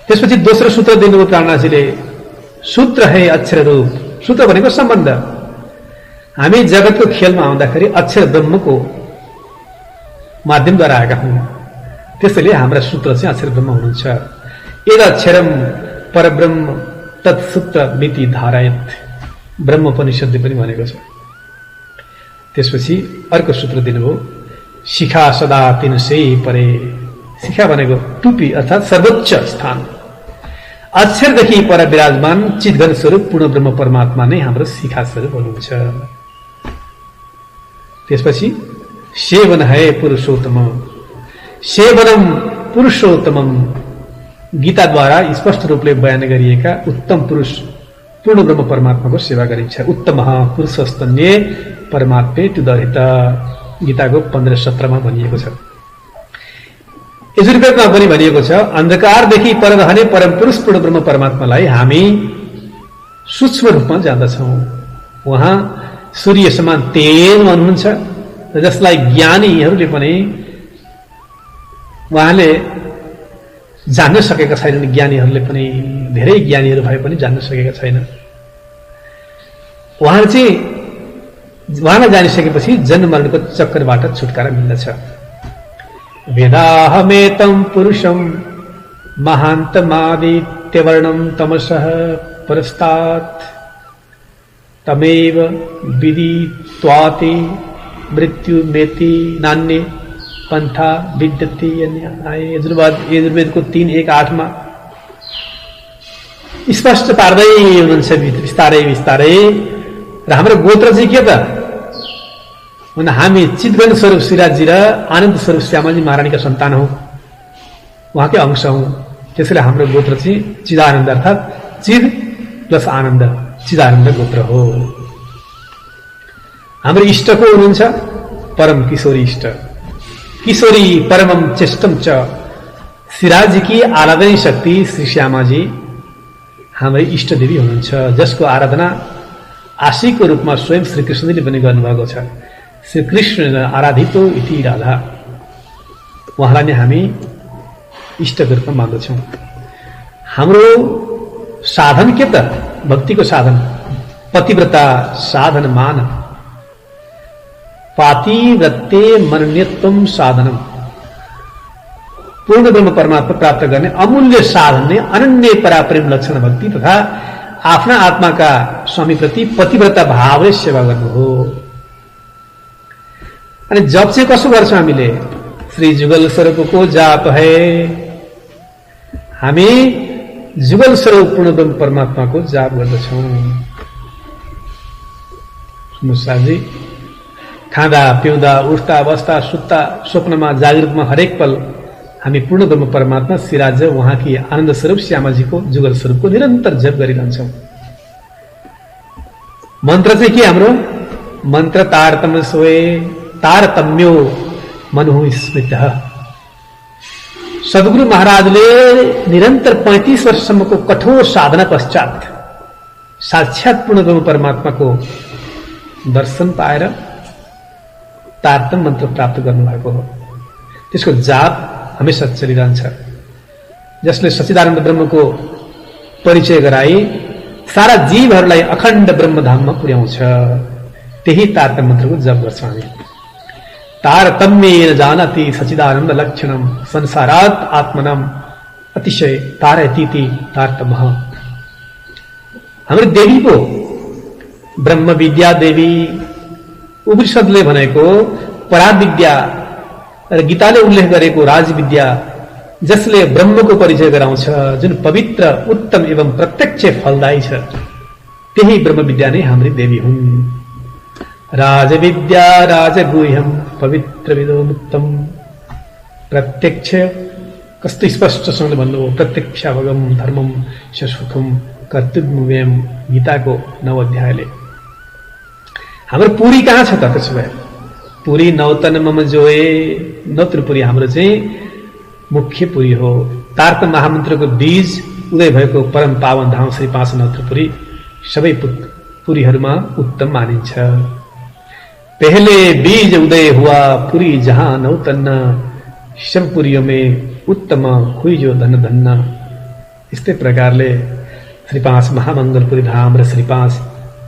त्यसपछि दोस्रो सूत्र दिनुभयो प्राणनाथजीले, सूत्र है अक्षर रूप। सूत्र भनेको सम्बन्ध। हामी जगतको खेलमा आउँदाखेरि अक्षर ब्रह्मको माध्यमद्वारा आएका हौं, त्यसैले हाम्रा सूत्र चाहिँ अक्षर ब्रह्म हुनुहुन्छ। यद अक्षरम परब्रह्म तत्सूत्र मिति धारयत, ब्रह्मोपनिषदले पनि भनेको छ। त्यसपछि अर्को सूत्र दिनुभयो, शिखा सदा तिनसै परे। शिखा भनेको टुपी अर्थात सर्वोच्च स्थान। अक्षरदेखि पर विराजमान चितघन स्वरूप पूर्ण ब्रह्म परमात्मा नै हाम्रो शिखा स्वरूप हुनुहुन्छ। त्यसपछि सेवन है पुरुषोत्तम, सेवनम पुरुषोत्तमम। गीताद्वारा स्पष्ट रूपले बयान गरिएका उत्तम पुरुष पूर्ण ब्रह्म परमात्माको सेवा गरिन्छ। उत्तम पुरुषस्तन्ये परमात्मे तुदरित, गीताको 15-17 भनिएको छ। यजुर्वेदमा पनि भनिएको छ, अन्धकारदेखि पर रहने परम पुरुष पूर्ण ब्रह्म परमात्मालाई हामी सूक्ष्म रूपमा जान्दछौं। उहाँ सूर्य समान तेजमा हुनुहुन्छ, जसलाई ज्ञानीहरूले पनि उहाँले जान्न सकेका छैनन्। ज्ञानीहरूले पनि, धेरै ज्ञानीहरू भए पनि जान्न सकेका छैनन्। उहाँलाई जानिसकेपछि जन्म मरणको चक्करबाट छुटकारा मिल्दछ। वेदाहमेतं पुरुषं महान्तमादित्यवर्णं तमसः परस्तात् तमेव विदित्वाति मृत्युमेति नान्ये पंथा विद्यते। यजुर्वेदको 3:1-8 स्पष्ट पार्दै हुनुहुन्छ विस्तारै विस्तारै। र हाम्रो गोत्र चाहिँ के त? हामी चितवन स्वरूप श्रीराजजी र आनन्द स्वरूप श्यामाजी महारानीका सन्तान हौ, उहाँकै अंश हौ। त्यसैले हाम्रो गोत्र चाहिँ चिदानन्द अर्थात चिद प्लस आनन्द चिदानन्द गोत्र हो। हाम्रो इष्ट को हुनुहुन्छ परम किशोरी इष्ट, किशोरी परमम चेष्टम च। श्रीराजी की आराधना शक्ति श्री श्यामाजी हाम्रो इष्ट देवी हुनुहुन्छ, जसको आराधना आशीको रूपमा स्वयं श्री कृष्णले पनि गर्नुभएको छ। श्री कृष्ण आराधितो इति राधा, उहाँलाई नै हामी इष्टको रूपमा मान्दछौँ। हाम्रो साधन के त भक्तिको साधन पतिव्रता साधन मान, पातिव्रते मनन्यत्वम साधनम। पूर्ण ब्रह्म परमात्मा प्राप्त गर्ने अमूल्य साधन नै अनन्य पराप्रेम लक्षण भक्ति तथा आफ्ना आत्माका स्वामीप्रति पतिव्रता भावले सेवा गर्नु हो। अनि जप चाहिँ कसो गर्छौं हामीले? श्री जुगल स्वरूपको जाप है। हामी जुगल स्वरूप पूर्ण ब्रह्म परमात्माको जाप गर्दछौं। मुसाजी खाँदा पिउँदा उठ्दा बस्दा सुत्दा स्वप्नमा जागृतमा हरेक पल हामी पूर्ण ब्रह्म परमात्मा श्रीराज उहाँकी आनन्द स्वरूप श्यामाजीको जुगल स्वरूपको निरन्तर जप गरिरहन्छौं। मन्त्र चाहिँ के हाम्रो? मन्त्र तारतम्य सोए तारतम्यो मनु स्मृतः। सद्गुरु महाराजले निरन्तर 35 वर्षसम्मको कठोर साधना पश्चात साक्षात पूर्ण ब्रह्म परमात्माको दर्शन पाएर तारतम्य मन्त्र प्राप्त गर्नुभएको हो। त्यसको जाप हमेशा चलिरहन्छ, जसले सच्चिदानन्द ब्रह्मको परिचय गराई सारा जीवहरूलाई अखण्ड ब्रह्मधाममा पुर्याउँछ। त्यही तारतम्य मन्त्रको जप गर्छौं हामी। तारतम्येन जानति सच्चिदानन्द लक्षणम संसारात् आत्मनम अतिशय तारयतीति तारतम्यः। हाम्रो देवी पो ब्रह्म विद्या देवी, उपनिषद्ले भनेको पराविद्या र गीताले उल्लेख गरेको राजविद्या, जसले ब्रह्मको परिचय गराउँछ, जुन पवित्र उत्तम एवं प्रत्यक्ष फलदायी छ, त्यही ब्रह्म विद्या नै हाम्री देवी हुन्। राजविद्या राजगुह्यम पवित्र विदोमुत्तम। प्रत्यक्ष कस्तो स्पष्टसँग भन्नुभयो, प्रत्यक्षावगम धर्मम सुखम कर्तव्यम, गीताको 9 अध्यायले। हाम्रो पुरी कहाँ छ त? त्यसो भए पुरी नौतन मम जोए, नौतन पुरी हाम्रो चाहिँ मुख्य पुरी हो। तारत महामन्त्रको बीज उदय भएको परम पावन धाम श्री 5 नौतनपुरी सबै पुरीहरूमा उत्तम मानिन्छ। पहले बीज उदय हुआ पुरी जहाँ नौतन, सब पुरियों में उत्तम हुई जो धन धन्न। यस्तै प्रकारले श्री 5 महामंगलपुरी धाम र श्री 5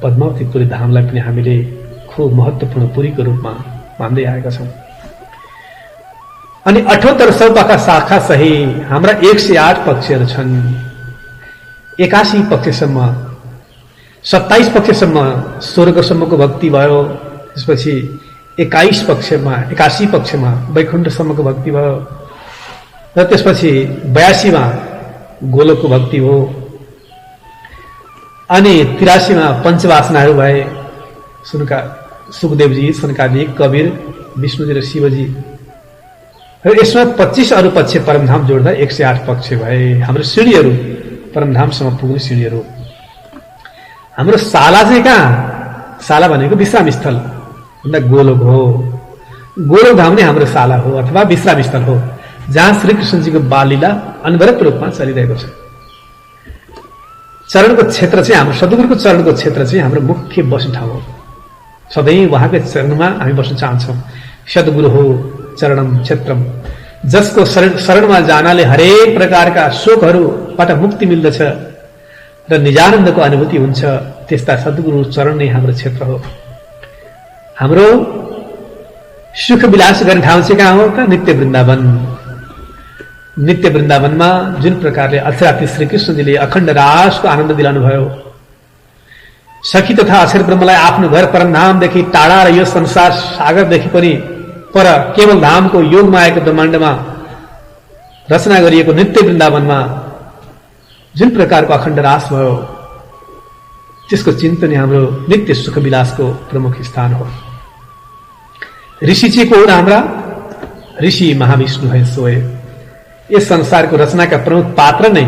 पद्मावतीपुरी धामलाई पनि हामीले खूब महत्त्वपूर्ण पुरीको रूपमा मान्दै आएका छौं। अनि 78 सौपाका शाखा सही हाम्रा 108 पक्षहरू छन्। 81 पक्षसम्म 27 पक्षसम्म स्वर्गसम्मको भक्ति भयो। त्यसपछि 81 पक्षमा वैकुण्ठसम्मको भक्ति भयो र त्यसपछि 82 मा गोलोकको भक्ति हो। अनि 83 मा पञ्चवासनाहरू भए। सुखदेवजी, सनकादिक, कबीर, विष्णुजी र शिवजी। र यसमा 25 अरू पक्ष परमधाम जोड्दा 108 पक्ष भए। हाम्रो सिँढीहरू परमधामसम्म पुग्ने सिँढीहरू। हाम्रो साला चाहिँ कहाँ? साला भनेको विश्राम स्थल भन्दा गोलोक हो। गोलोक धाम नै हाम्रो साला हो अथवा विश्राम स्थल हो, जहाँ श्री कृष्णजीको बाललीला अनवरत रूपमा चलिरहेको छ। चरणको क्षेत्र चाहिँ हाम्रो सद्गुरुको चरणको क्षेत्र चाहिँ हाम्रो मुख्य बस्ने ठाउँ हो। सधैँ उहाँकै चरणमा हामी बस्न चाहन्छौँ। सद्गुरु हो चरणम क्षेत्रम, जसको शरणमा जानाले हरेक प्रकारका शोकहरूबाट मुक्ति मिल्दछ र निजानन्दको अनुभूति हुन्छ। त्यस्ता सद्गुरु चरण नै हाम्रो क्षेत्र हो। हाम्रो सुख विलास गर्ने ठाउँ चाहिँ कहाँ हो त? नित्य वृन्दावन। नित्य वृन्दावनमा जुन प्रकारले अक्षराती श्री कृष्णजीले अखण्ड रासको आनन्द दिलाउनु भयो, सखी तथा अक्षर ब्रह्मलाई आफ्नो घर परमधामदेखि टाढा र यो संसार सागरदेखि पनि पर केवल धामको योग मायाको ब्रह्माण्डमा रचना गरिएको नित्य वृन्दावनमा जुन प्रकारको अखण्ड रास भयो, त्यसको चिन्तन हाम्रो नित्य सुख विलासको प्रमुख स्थान हो। ऋषि चाहिँ को हुन् हाम्रा? ऋषि महाविष्णु है सोए। यस संसारको रचनाका प्रमुख पात्र नै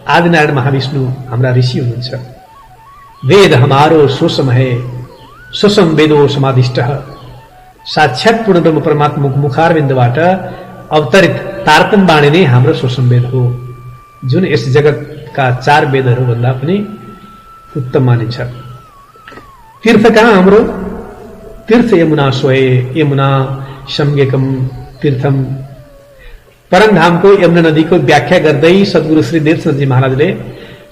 आदिनारायण महाविष्णु हाम्रा ऋषि हुनुहुन्छ। वेद हमारो सुषम है, सुषम वेदो समाधिष्ट। साक्षात पूर्ण ब्रह्म परमात्मा मुखारविन्दबाट अवतरित तारतम वाणी नै हाम्रो सुषम वेद हो, जुन यस जगतका 4 वेदहरू भन्दा पनि उत्तम मानिन्छ। तीर्थ कहाँ हाम्रो? तीर्थ यमुना सोए, यमुना सम्यकम तीर्थम। परमधामको यमुना नदीको व्याख्या गर्दै सद्गुरु श्री देवचन्द्रजी महाराजले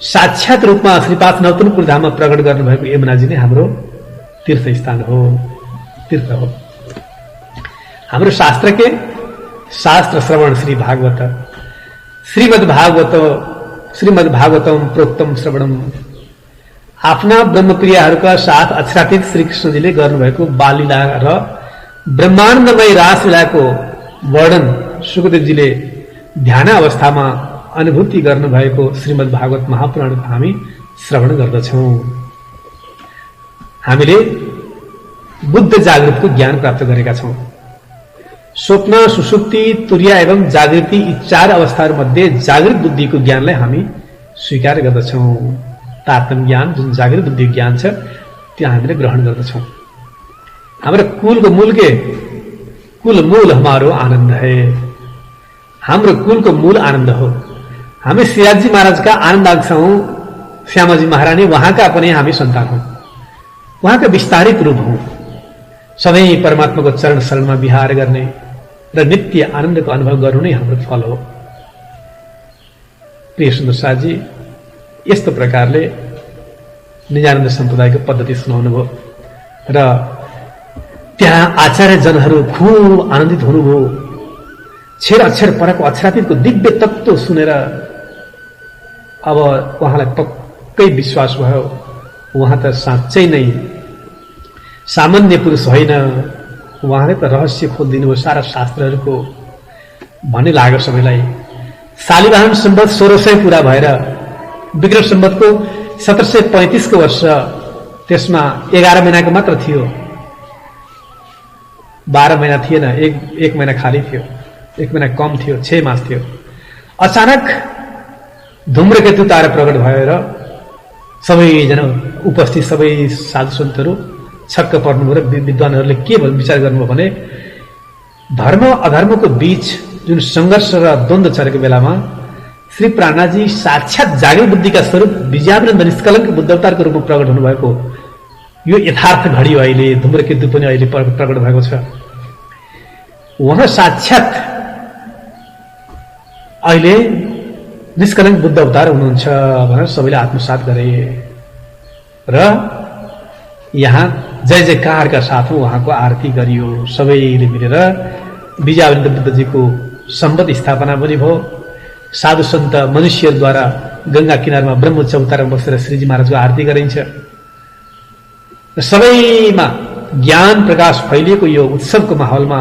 साक्षात रूपमा श्रीपाद नौतनपुर धाममा प्रकट गर्नुभएको यमुनाजी नै हाम्रो तीर्थ स्थान हो, तीर्थ हो। हाम्रो शास्त्र के? शास्त्र श्रवण श्री भागवत, श्रीमद् भागवतम प्रोक्तम श्रवणम। आफ्ना ब्रह्मप्रियाहरूका साथ अक्षरातीत श्री कृष्णजीले गर्नुभएको बाललीला र ब्रह्माण्डमय रासलीलाको वर्णन सुखदेवजीले ध्यान अवस्थामा अनुभूति गर्नुभएको श्रीमद् भागवत महापुराणको हामी श्रवण गर्दछौं। हामीले बुद्ध जागृतको ज्ञान प्राप्त गरेका छौं। स्वप्न, सुषुप्ति, तुर्या एवं जागृति यी 4 अवस्थाहरूमध्ये जागृत बुद्धिको ज्ञानलाई हामी स्वीकार गर्दछौं। तारतम ज्ञान जुन जागृत बुद्धि ज्ञान छ त्यो हामीले ग्रहण गर्दछौं। हाम्रो कुलको मूल के? कुल मूल हमारो आनन्द है। हाम्रो कुलको मूल आनन्द हो। हामी श्रीराजजी महाराजका आनन्दांश हौं, श्यामाजी महारानी उहाँका पनि हामी सन्तान हौं, उहाँका विस्तारित रूप हौं। सधैँ परमात्माको चरण शरणमा विहार गर्ने र नित्य आनन्दको अनुभव गर्नु नै हाम्रो फल हो। प्रिय सुन्दर साथी, यस्तो प्रकारले निजानन्द सम्प्रदायको पद्धति सुनाउनु भयो र त्यहाँ आचार्य जनहरू खूब आनन्दित हुनुभयो। छेर अक्षर परको अक्षरातीतको दिव्य तत्त्व सुनेर अब उहाँलाई पक्कै विश्वास भयो, उहाँ त साँच्चै नै सामान्य पुरुष होइन, उहाँले त रहस्य खोलिदिनु भयो सारा शास्त्रहरूको भन्ने लाग्यो सबैलाई। शालिवाहन सम्वत 1600 पूरा भएर विक्रम सम्वतको 1735 को वर्ष त्यसमा 11 महिनाको मात्र थियो, 12 महिना थिएन, एक महिना खाली थियो, 1 महिना कम थियो, 6 मास थियो। अचानक धूम्रकेतु तारा प्रकट भएर सबैजना उपस्थित सबै साधु सन्तहरू छक्क पर्नुभयो र विद्वानहरूले के विचार गर्नुभयो भने धर्म अधर्मको बीच जुन संघर्ष र द्वन्द्व चलेको बेलामा श्री प्राणाजी साक्षात जागृत बुद्धिका स्वरूप विजयानन्द निष्कलङ्क बुद्ध अवतारको रूपमा प्रकट हुनुभएको यो यथार्थ घडी हो। अहिले धूम्रकेतु पनि अहिले प्रकट भएको छ। उहाँ साक्षात अहिले निष्कलङ्क बुद्ध अवतार हुनुहुन्छ भनेर सबैले आत्मसात गरे र यहाँ जय जयकारका साथ उहाँको आरती गरियो। सबैले मिलेर विजयानन्द बुद्धजीको सम्बन्ध स्थापना पनि भयो। साधु सन्त मनुष्यद्वारा गंगा किनारमा ब्रह्म चौतारामा बसेर श्रीजी महाराजको आरती गरिन्छ र सबैमा ज्ञान प्रकाश फैलिएको यो उत्सवको माहौलमा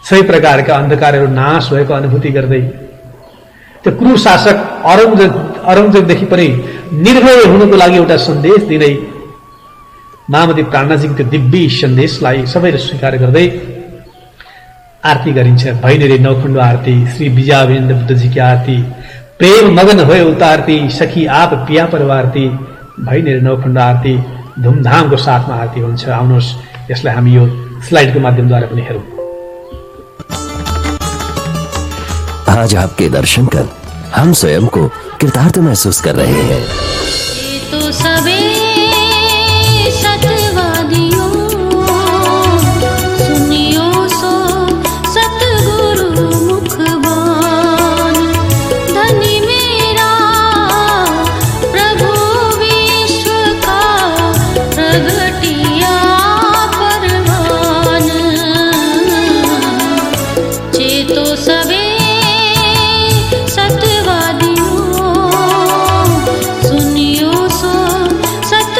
सबै प्रकारका अन्धकारहरू नाश भएको अनुभूति गर्दै त्यो क्रूर शासक औरंगजेबदेखि पनि निर्भय हुनुको लागि एउटा सन्देश दिँदै महामती प्राणाजीको त्यो दिव्य सन्देशलाई सबैले स्वीकार गर्दै आरती गरिन्छ। भैनेरी नौखण्ड आरती, श्री विजयानन्द बुद्धजी की आरती, प्रेम मगन होय उतारती, सखी आप पिया परवारती, भैनेरी नौखण्ड आरती धुमधामको साथमा आरती हुन्छ। आउनुहोस् यसलाई हामी यो स्लाइडको माध्यमद्वारा पनि हेरौं। आज आपके दर्शन कर हम स्वयं को कृतार्थ महसूस कर रहे हैं। तो सबे सतवादियों सुनियो सो सतगुरु मुखबान, धनी मेरा प्रभु विश्व का प्रगटिया परवान। चेतो सबे सतवादियों सुनियो सो सत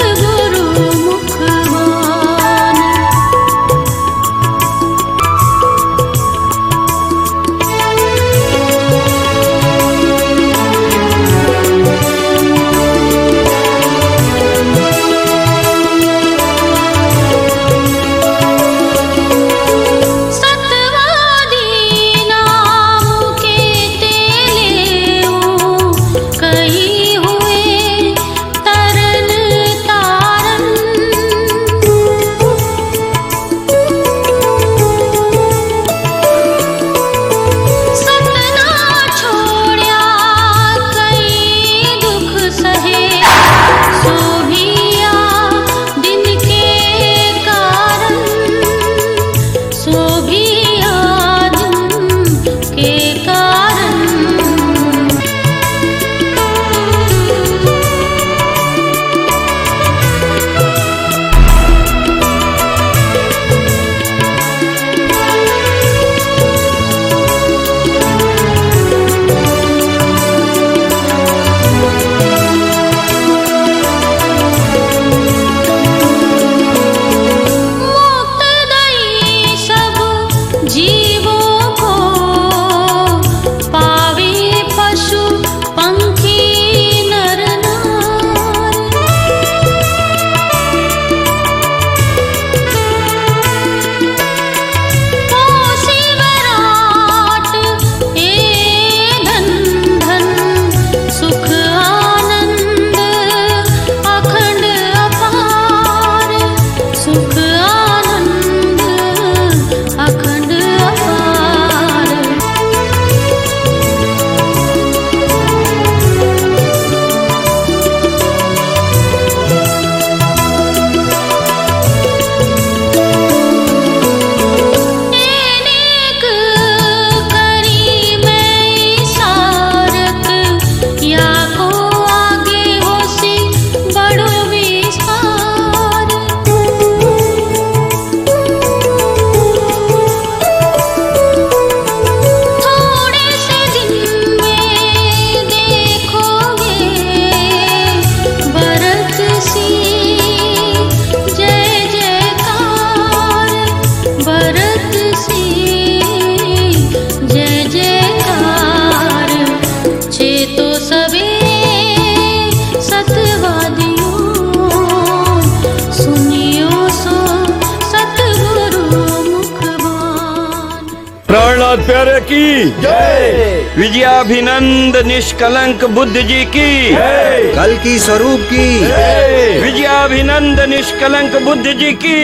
प्रहलाद प्यारे की जय, विजयाभिनंद निष्कलंक बुद्ध जी की जय, कल की स्वरूप की जय, विजयाभिनंद निष्कलंक बुद्ध जी की।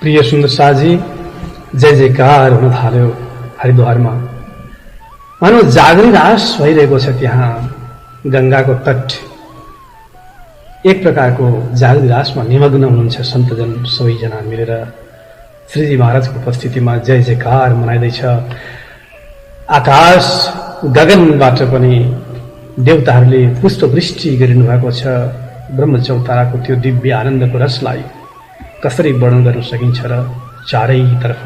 प्रिय सुन्दर शाहजी, जय जयकार हुन थाल्यो हरिद्वारमा। मानव जागरी रास भइरहेको छ त्यहाँ गंगाको तट। एक प्रकारको जागरी रासमा निमग्न हुनुहुन्छ सन्तजन सबैजना मिलेर। श्रीजी महाराजको उपस्थितिमा जय जयकार मनाइँदैछ। आकाश गगनबाट पनि देवताहरूले पुष्पवृष्टि गरिनु भएको छ। ब्रह्मचौताराको त्यो दिव्य आनन्दको रसलाई कसरी वर्णन गर्न सकिन्छ र चारैतर्फ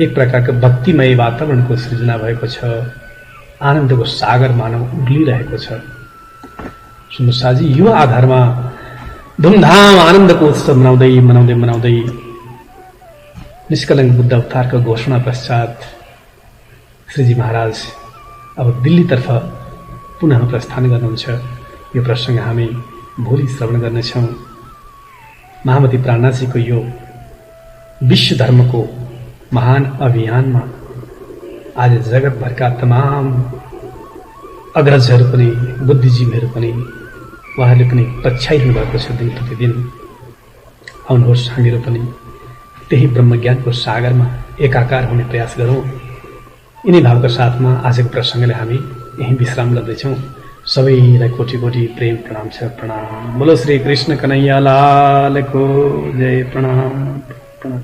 एक प्रकारको भक्तिमय वातावरणको सृजना भएको छ। आनन्दको सागर मानव उर्लिरहेको छ। सुन्दरसाजी, यो आधारमा धुमधाम आनन्दको उत्सव मनाउँदै निष्कलङ्क बुद्ध अवतारको घोषणा पश्चात श्रीजी महाराज अब दिल्लीतर्फ पुनः प्रस्थान गर्नुहुन्छ। यो प्रसङ्ग हामी भोलि श्रवण गर्नेछौँ। महामती प्राणनाथजीको यो विश्व धर्मको महान अभियानमा आज जगतभरका तमाम अग्रजहरू पनि, बुद्धिजीवीहरू पनि, उहाँहरूले पनि पछ्याइरहनु भएको छ दिन प्रतिदिन। आउनुहोस् हामीहरू पनि त्यही ब्रह्मज्ञानको सागरमा एकाकार हुने प्रयास गरौँ। यिनै भावका साथमा आजको प्रसङ्गले हामी यहीँ विश्राम गर्दैछौँ। सबैलाई कोटि कोटि प्रेम प्रणाम छ। प्रणाम। बोलो श्री कृष्ण कन्हैया लाल को जय। प्रणाम प्रणाम।